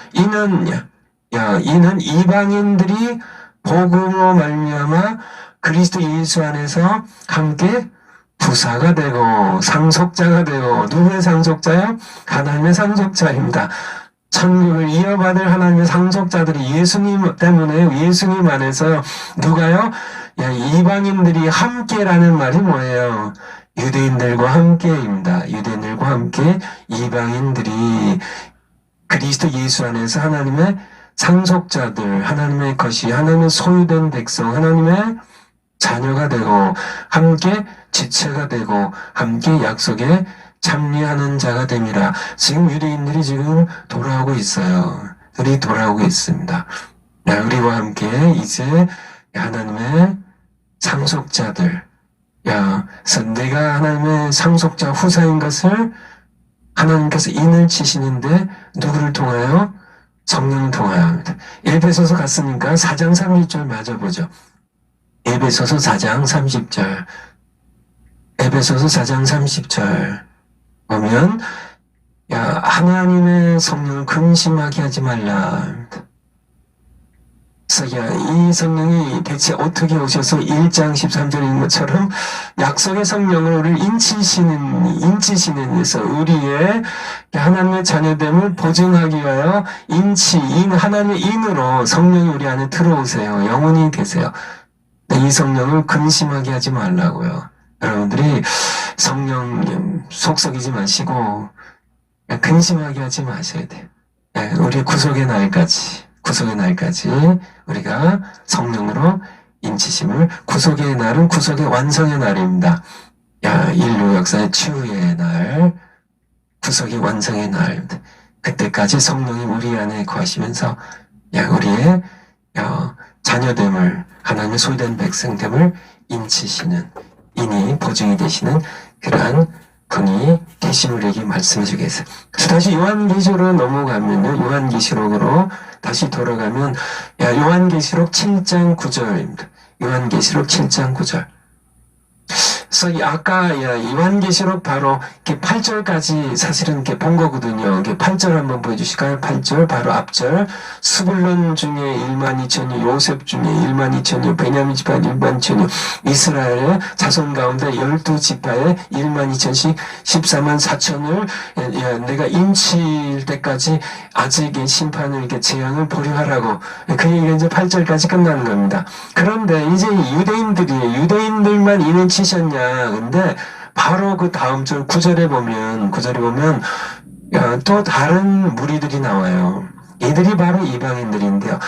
이는 이방인들이 복음으로 말미암아 그리스도 예수 안에서 함께 부사가 되고 상속자가 되고, 누구의 상속자요? 하나님의 상속자입니다. 천국을 이어받을 하나님의 상속자들이 예수님 때문에, 예수님 안에서 누가요? 이방인들이 함께라는 말이 뭐예요? 유대인들과 함께입니다. 유대인들과 함께 이방인들이 그리스도 예수 안에서 하나님의 상속자들, 하나님의 것이, 하나님의 소유된 백성, 하나님의 자녀가 되고 함께 지체가 되고 함께 약속에 참여하는 자가 됨이라. 지금 유대인들이 지금 돌아오고 있어요. 우리 돌아오고 있습니다. 우리와 함께 이제 하나님의 상속자들, 그래서 내가 하나님의 상속자 후사인 것을 하나님께서 인을 치시는데 누구를 통하여? 성령을 통하여 합니다. 에베소서 갔으니까 4장 30절 맞아 보죠. 에베소서 4장 30절. 에베소서 4장 30절 보면 하나님의 성령을 근심하게 하지 말라. 그래서 이 성령이 대체 어떻게 오셔서 1장 13절인 것처럼 약속의 성령을 우리를 인치시는 데서 우리의 하나님의 자녀됨을 보증하기 위하여 하나님의 인으로 성령이 우리 안에 들어오세요. 영원히 계세요. 이 성령을 근심하게 하지 말라고요. 여러분들이 성령 속썩이지 마시고 근심하게 하지 마셔야 돼요. 우리 구속의 날까지 우리가 성령으로 인치심을, 구속의 날은 구속의 완성의 날입니다. 인류 역사의 치유의 날, 구속의 완성의 날입니다. 그때까지 성령이 우리 안에 거하시면서 우리의 자녀됨을, 하나님의 소유된 백성됨을 인치시는, 인이 보증이 되시는 그러한 분이 계심을 우리에게 말씀해 주겠어요. 다시 요한계시록으로 넘어가면요, 요한계시록으로 다시 돌아가면 요한계시록 7장 9절입니다. 요한계시록 7장 9절. 그래서 아까 요한계시록 바로 이렇게 8절까지 사실은 이렇게 본 거거든요. 이렇게 8절 한번 보여주실까요? 8절 바로 앞절. 스불론 중에 1만 2천여, 요셉 중에 1만 2천여, 베냐민 지파 1만 2천여, 이스라엘의 자손 가운데 12지파에 1만 2천씩 14만 4천을 내가 인칠 때까지 아직의 심판을 이렇게 재앙을 보류하라고, 그 얘기가 이제 8절까지 끝나는 겁니다. 그런데 이제 유대인들만 인을 치셨냐? 근데 바로 그 다음 절 9절에 보면 또 다른 무리들이 나와요. 이들이 바로 이방인들인데요.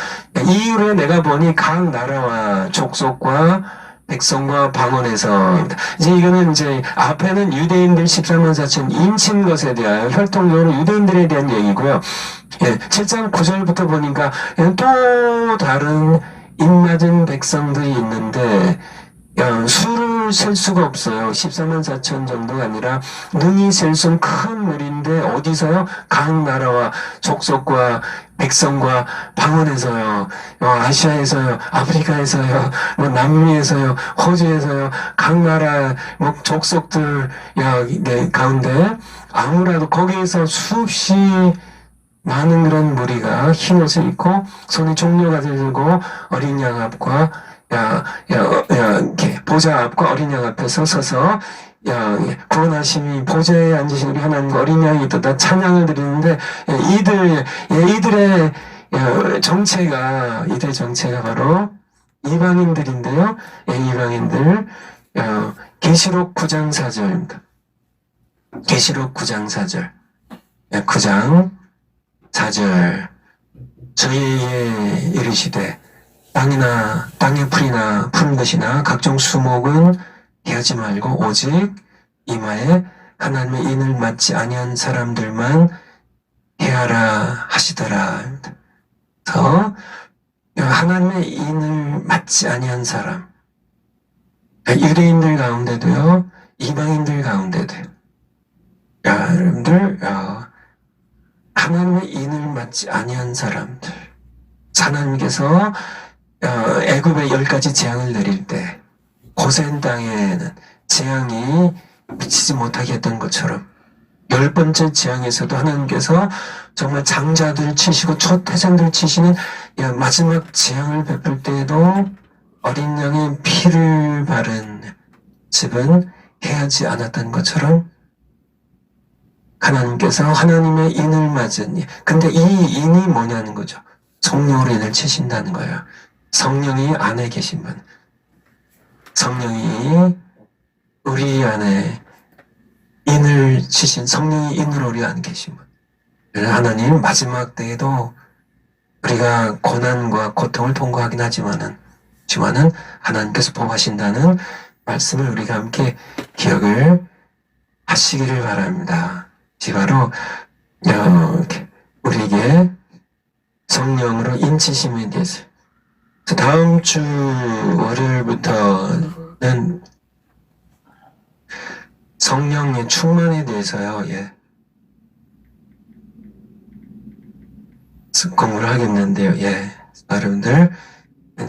이후에 내가 보니 각 나라와 족속과 백성과 방언에서, 이제 이거는 이제 앞에는 유대인들 14만 4천 인친 것에 대하여 혈통적으로 유대인들에 대한 얘기고요. 7장 9절부터 보니까 또 다른 입맞은 백성들이 있는데 수를 셀 수가 없어요. 14만 4천 정도가 아니라 능히 셀 수 없는 큰 무리인데, 어디서요? 각 나라와 족속과 백성과 방언에서요, 아시아에서요, 아프리카에서요, 남미에서요, 호주에서요, 각 나라 족속들 가운데 아무라도 거기에서 수없이 많은 그런 무리가 흰 옷을 입고 손에 종려가지를 들고 어린 양 앞과 보좌 앞과 어린 양 앞에서 서서 구원하심이 보좌에 앉으신 우리 하나님과 어린 양이 있다 찬양을 드리는데, 이들의 정체가 바로 이방인들인데요. 이방인들, 계시록 9장 4절입니다. 계시록 9장 4절. 9장 4절. 저희에게 이르시되 땅의 풀이나 푸른 것이나 각종 수목은 해하지 말고 오직 이마에 하나님의 인을 맞지 아니한 사람들만 해하라 하시더라. 그래서 하나님의 인을 맞지 아니한 사람, 유대인들 가운데도요, 이방인들 가운데도요. 여러분들, 하나님의 인을 맞지 아니한 사람들, 하나님께서 애굽에 10가지 재앙을 내릴 때 고센 땅에는 재앙이 미치지 못하게 했던 것처럼 10번째 재앙에서도 하나님께서 정말 장자들 치시고 초태생들 치시는 마지막 재앙을 베풀 때에도 어린 양의 피를 바른 집은 해하지 않았던 것처럼 하나님께서 하나님의 인을 맞은 근데 이 인이 뭐냐는 거죠. 성령으로 인을 치신다는 거예요. 성령이 안에 계신 분, 성령이 우리 안에 인을 치신 성령이 인으로 우리 안에 계신 분. 하나님 마지막 때에도 우리가 고난과 고통을 통과하긴 하지만은 하나님께서 보호하신다는 말씀을 우리가 함께 기억을 하시기를 바랍니다. 이 바로 우리에게 성령으로 인치심에 대해서 다음 주 월요일부터는 성령의 충만에 대해서요. 공부를 하겠는데요. 여러분들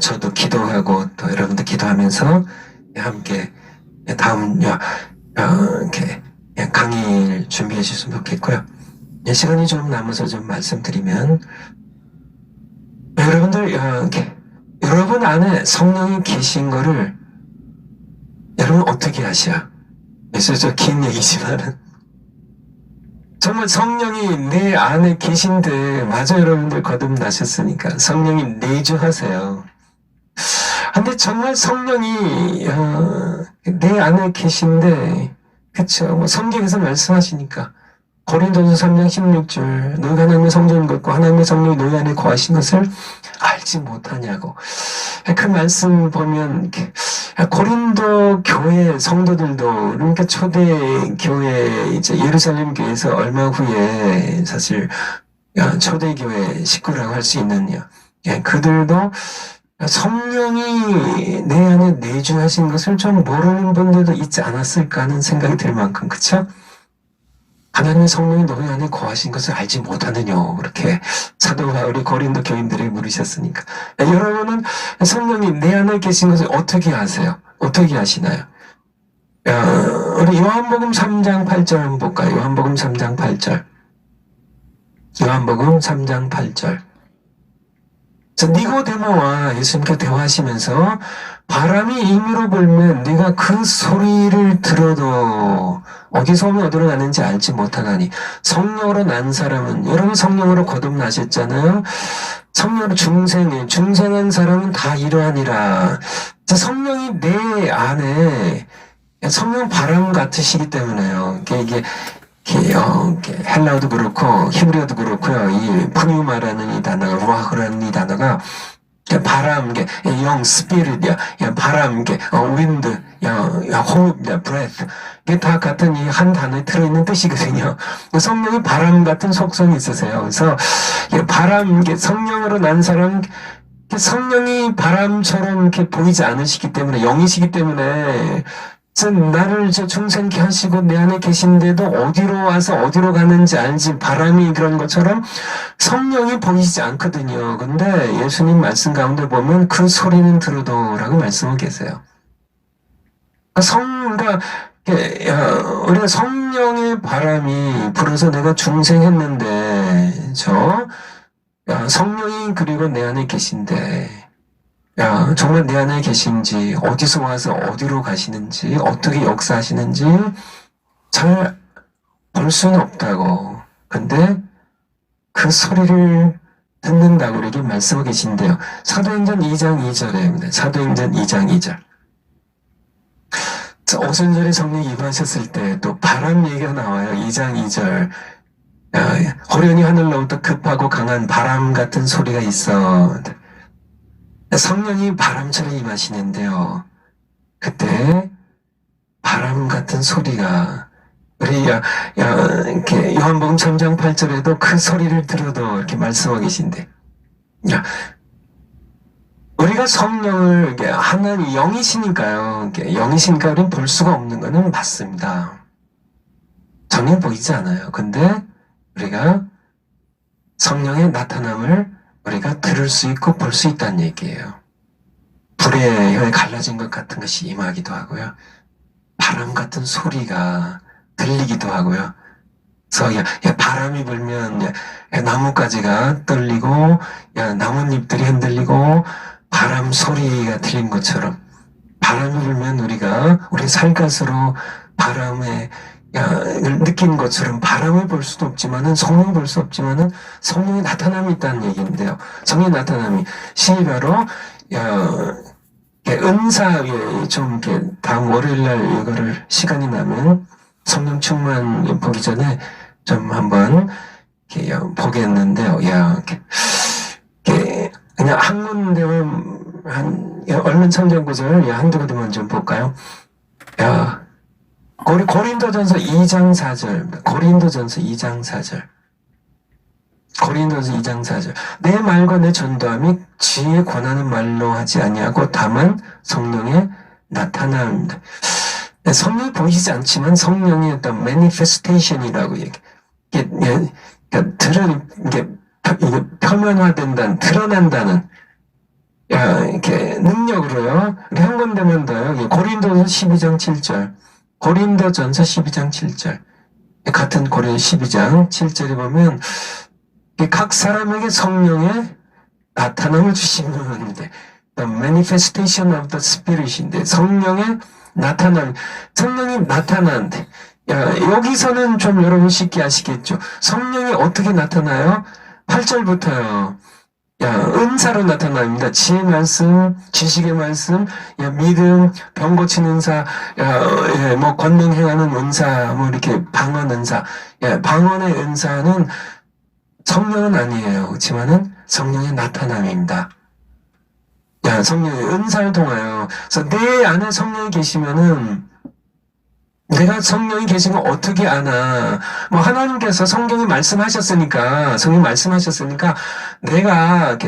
저도 기도하고 또 여러분들 기도하면서 함께 다음 이렇게 강의를 준비해 주셨으면 좋겠고요. 시간이 좀 남아서 좀 말씀드리면 여러분들 여러분 안에 성령이 계신 거를 여러분 어떻게 아셔? 그래서 긴 얘기지만은 정말 성령이 내 안에 계신데 맞아 여러분들 거듭나셨으니까 성령이 내주하세요. 근데 정말 성령이 내 안에 계신데 그쵸 성경에서 말씀하시니까 고린도서 3장 16절 너희가 하나님의 성전을 걷고 하나님의 성령이 너희 안에 거하신 것을 알지 못하냐고 그 말씀 보면 고린도 교회 성도들도 그러니까 초대 교회 이제 예루살렘 교회에서 얼마 후에 사실 초대 교회 식구라고 할 수 있는 그들도 성령이 내 안에 내주하신 것을 좀 모르는 분들도 있지 않았을까 하는 생각이 들 만큼 그쵸? 하나님의 성령이 너희 안에 거하신 것을 알지 못하느냐 그렇게 사도 바울이 고린도 교인들에게 물으셨으니까 여러분은 성령이 내 안에 계신 것을 어떻게 아세요? 어떻게 아시나요? 우리 요한복음 3장 8절 한번 볼까요? 요한복음 3장 8절 요한복음 3장 8절 니고데모와 예수님께 대화하시면서 바람이 임의로 불면 네가 그 소리를 들어도 어디서 오면 어디로 가는지 알지 못하나니 성령으로 난 사람은 여러분 성령으로 거듭나셨잖아요. 성령으로 중생한 사람은 다 이러하니라. 성령이 내 안에 성령 바람 같으시기 때문에요. 이게 헬라어도 그렇고 히브리어도 그렇고요. 이 푸뉴마라는 이 단어가 루아흐라는 이 단어가 바람, 영, 스피릿이야, 바람, 윈드, 호흡, breath. 이게 다 같은 이 한 단어에 들어있는 뜻이거든요. 성령이 바람 같은 속성이 있으세요. 그래서 바람, 성령으로 난 사람, 성령이 바람처럼 이렇게 보이지 않으시기 때문에, 영이시기 때문에, 나를 중생케 하시고 내 안에 계신데도 어디로 와서 어디로 가는지 알지 바람이 그런 것처럼 성령이 보이지 않거든요. 근데 예수님 말씀 가운데 보면 그 소리는 들어도 라고 말씀을 계세요. 그러니까 우리가 성령의 바람이 불어서 내가 중생했는데 성령이 그리고 내 안에 계신데 정말 내 안에 계신지, 어디서 와서 어디로 가시는지, 어떻게 역사하시는지 잘 볼 수는 없다고. 근데 그 소리를 듣는다고 우리에게 말씀하고 계신데요. 사도행전 2장 2절입니다. 사도행전 2장 2절. 오순절에 성령이 임하셨을 때 또 바람 얘기가 나와요. 2장 2절. 호련히 하늘로부터 급하고 강한 바람 같은 소리가 있어. 성령이 바람처럼 임하시는데요. 그때 바람 같은 소리가 우리 이렇게 요한복음 3장 8절에도 그 소리를 들어도 이렇게 말씀하고 계신데 우리가 성령을 이게 하나님 영이시니까요. 이게 영이시니까 우리는 볼 수가 없는 거는 맞습니다. 전혀 보이지 않아요. 근데 우리가 성령의 나타남을 우리가 들을 수 있고 볼 수 있다는 얘기예요. 불에 혀에 갈라진 것 같은 것이 임하기도 하고요. 바람 같은 소리가 들리기도 하고요. 그래서 바람이 불면 나뭇가지가 떨리고 나뭇잎들이 흔들리고 바람 소리가 들린 것처럼 바람이 불면 우리가 우리 살갗으로 바람에 느낀 것처럼 바람을 볼 수도 없지만은 성령을 볼 수 없지만은 성령의 나타남이 있다는 얘기인데요. 성령의 나타남이 바로 은사 좀 이렇게 다음 월요일날 이거를 시간이 나면 성령 충만 보기 전에 좀 한번 이렇게 보겠는데요. 그냥 한 군데만 얼른 성경 구절 한두 군데만 좀 볼까요? 고린도전서 2장 4절. 고린도전서 2장 4절. 고린도전서 2장 4절. 내 말과 내 전도함이 지혜에 권하는 말로 하지 아니하고 다만 성령의 나타남입니다. 성령이 보이지 않지만 성령의 어떤 manifestation이라고 이게 표면화된다는, 드러난다는 이렇게 능력으로요. 우리 한 군데만 더요. 고린도전서 12장 7절. 고린도전서 12장 7절. 같은 고린도 12장 7절에 보면 각 사람에게 성령의 나타남을 주시는데 the manifestation of the Spirit인데 성령의 나타남, 성령이 나타나는데 여기서는 좀 여러분 쉽게 아시겠죠? 성령이 어떻게 나타나요? 8절부터요. 은사로 나타납니다. 지혜 말씀, 지식의 말씀, 믿음, 병 고치는 은사, 뭐 권능 행하는 은사, 뭐 이렇게 방언 은사. 방언의 은사는 성령은 아니에요. 그렇지만은 성령의 나타남입니다. 성령의 은사를 통하여. 그래서 내 안에 성령이 계시면은 내가 성령이 계신 걸 어떻게 아나? 뭐 하나님께서 성경에 말씀하셨으니까 내가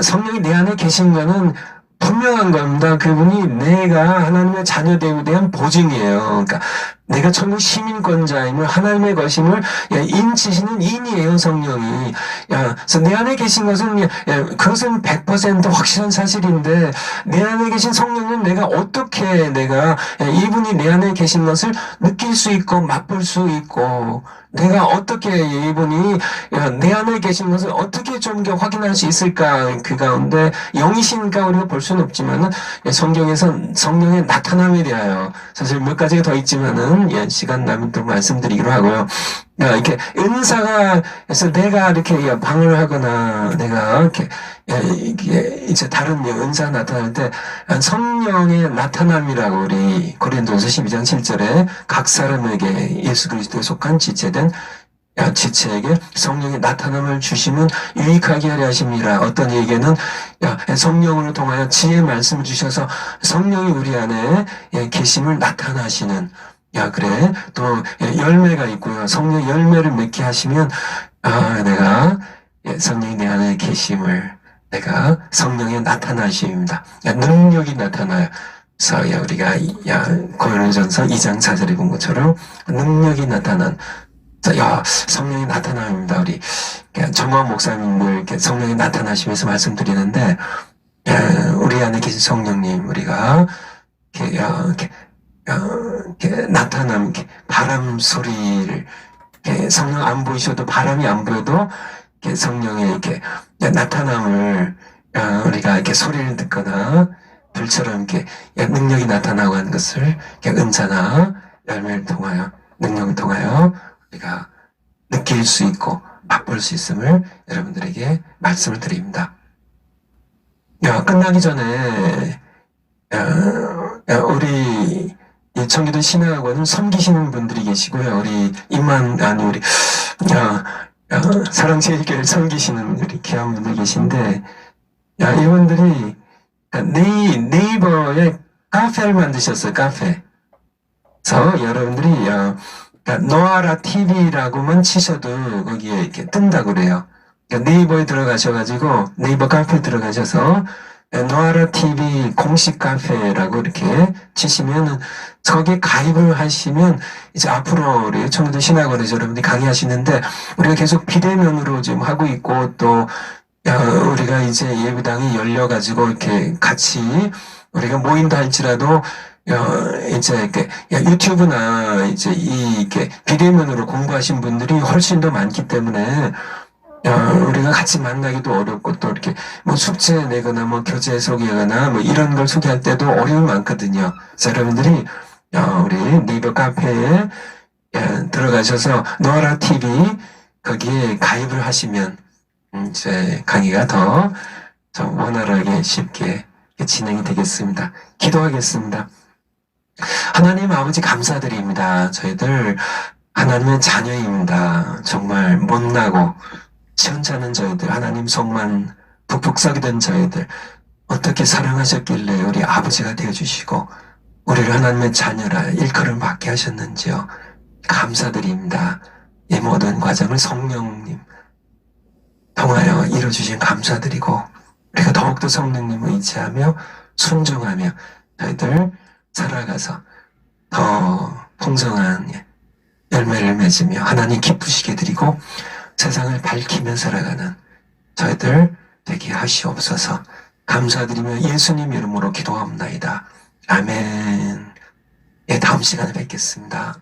성령이 내 안에 계신 거는 분명한 겁니다. 그분이 내가 하나님의 자녀됨에 대한 보증이에요. 그러니까 내가 천국 시민권자임을 하나님의 것임을 인치시는 인이에요, 성령이. 그래서 내 안에 계신 것은 그것은 100% 확실한 사실인데 내 안에 계신 성령은 내가 어떻게 이분이 내 안에 계신 것을 느낄 수 있고 맛볼 수 있고 내가 어떻게 이분이 내 안에 계신 것을 어떻게 좀 확인할 수 있을까? 그 가운데 영이시니까 우리가 볼 수는 없지만은 성경에서 성령의 나타남에 대하여 사실 몇 가지가 더 있지만은 시간 나면 또 말씀드리기로 하고요. 이렇게 은사가 해서 내가 이렇게 방을 하거나 내가 이렇게 이제 다른 은사 나타날 때 성령의 나타남이라고 우리 고린도전서 12장 7절에 각 사람에게 예수 그리스도에 속한 지체된 지체에게 성령의 나타남을 주시면 유익하게 하려 하심이라. 어떤 얘기는 성령을 통하여 지혜의 말씀을 주셔서 성령이 우리 안에 계심을 나타나시는. 그래. 또 열매가 있고요. 성령 열매를 맺게 하시면 내가 성령이 내 안에 계심을 내가 성령의 나타나심입니다. 능력이 나타나요. 그래서 우리가 고린도전서 2장 4절에 본 것처럼 능력이 나타난 성령이 나타남입니다. 우리 정광 목사님들 이렇게 성령이 나타나시면서 말씀드리는데 우리 안에 계신 성령님 우리가 이렇게 나타남, 바람 소리를, 성령 안 보이셔도, 바람이 안 보여도, 성령의 이렇게 나타남을, 우리가 이렇게 소리를 듣거나, 불처럼 이렇게 능력이 나타나고 하는 것을, 은사나 열매를 통하여, 능력을 통하여, 우리가 느낄 수 있고, 맛볼 수 있음을 여러분들에게 말씀을 드립니다. 끝나기 전에, 우리, 청기도 신학원을 섬기시는 분들이 계시고요. 우리 우리 사랑제일교회를 섬기시는 우리 귀한 분들 계신데, 이분들이 네이버에 카페를 만드셨어요. 카페. 그래서 여러분들이 노아라 TV라고만 치셔도 거기에 이렇게 뜬다고 그래요. 그러니까 네이버에 들어가셔가지고 네이버 카페에 들어가셔서 노아라 TV 공식 카페라고 이렇게 치시면은 거기에 가입을 하시면 이제 앞으로 우리 청도 신학원에서 여러분들이 강의하시는데 우리가 계속 비대면으로 지금 하고 있고 또 우리가 이제 예배당이 열려가지고 이렇게 같이 우리가 모인다 할지라도 이제 이렇게 유튜브나 이제 이렇게 비대면으로 공부하신 분들이 훨씬 더 많기 때문에 우리가 같이 만나기도 어렵고 또 이렇게 뭐 숙제 내거나 뭐 교재 소개하거나 뭐 이런 걸 소개할 때도 어려움이 많거든요. 그래서 여러분들이 우리 네이버 카페에 들어가셔서 노아라 TV 거기에 가입을 하시면 이제 강의가 더 원활하게 쉽게 진행이 되겠습니다. 기도하겠습니다. 하나님 아버지 감사드립니다. 저희들 하나님의 자녀입니다. 정말 못나고 시원찮은 저희들, 하나님 속만 북북 썩이던 저희들 어떻게 사랑하셨길래 우리 아버지가 되어주시고 우리를 하나님의 자녀라 일컬음 받게 하셨는지요. 감사드립니다. 이 모든 과정을 성령님 통하여 이루어주신 감사드리고 우리가 더욱더 성령님 의지하며 순종하며 저희들 살아가서 더 풍성한 열매를 맺으며 하나님 기쁘시게 드리고 세상을 밝히며 살아가는 저희들 되게 하시옵소서. 감사드리며 예수님 이름으로 기도합나이다. 아멘. 다음 시간에 뵙겠습니다.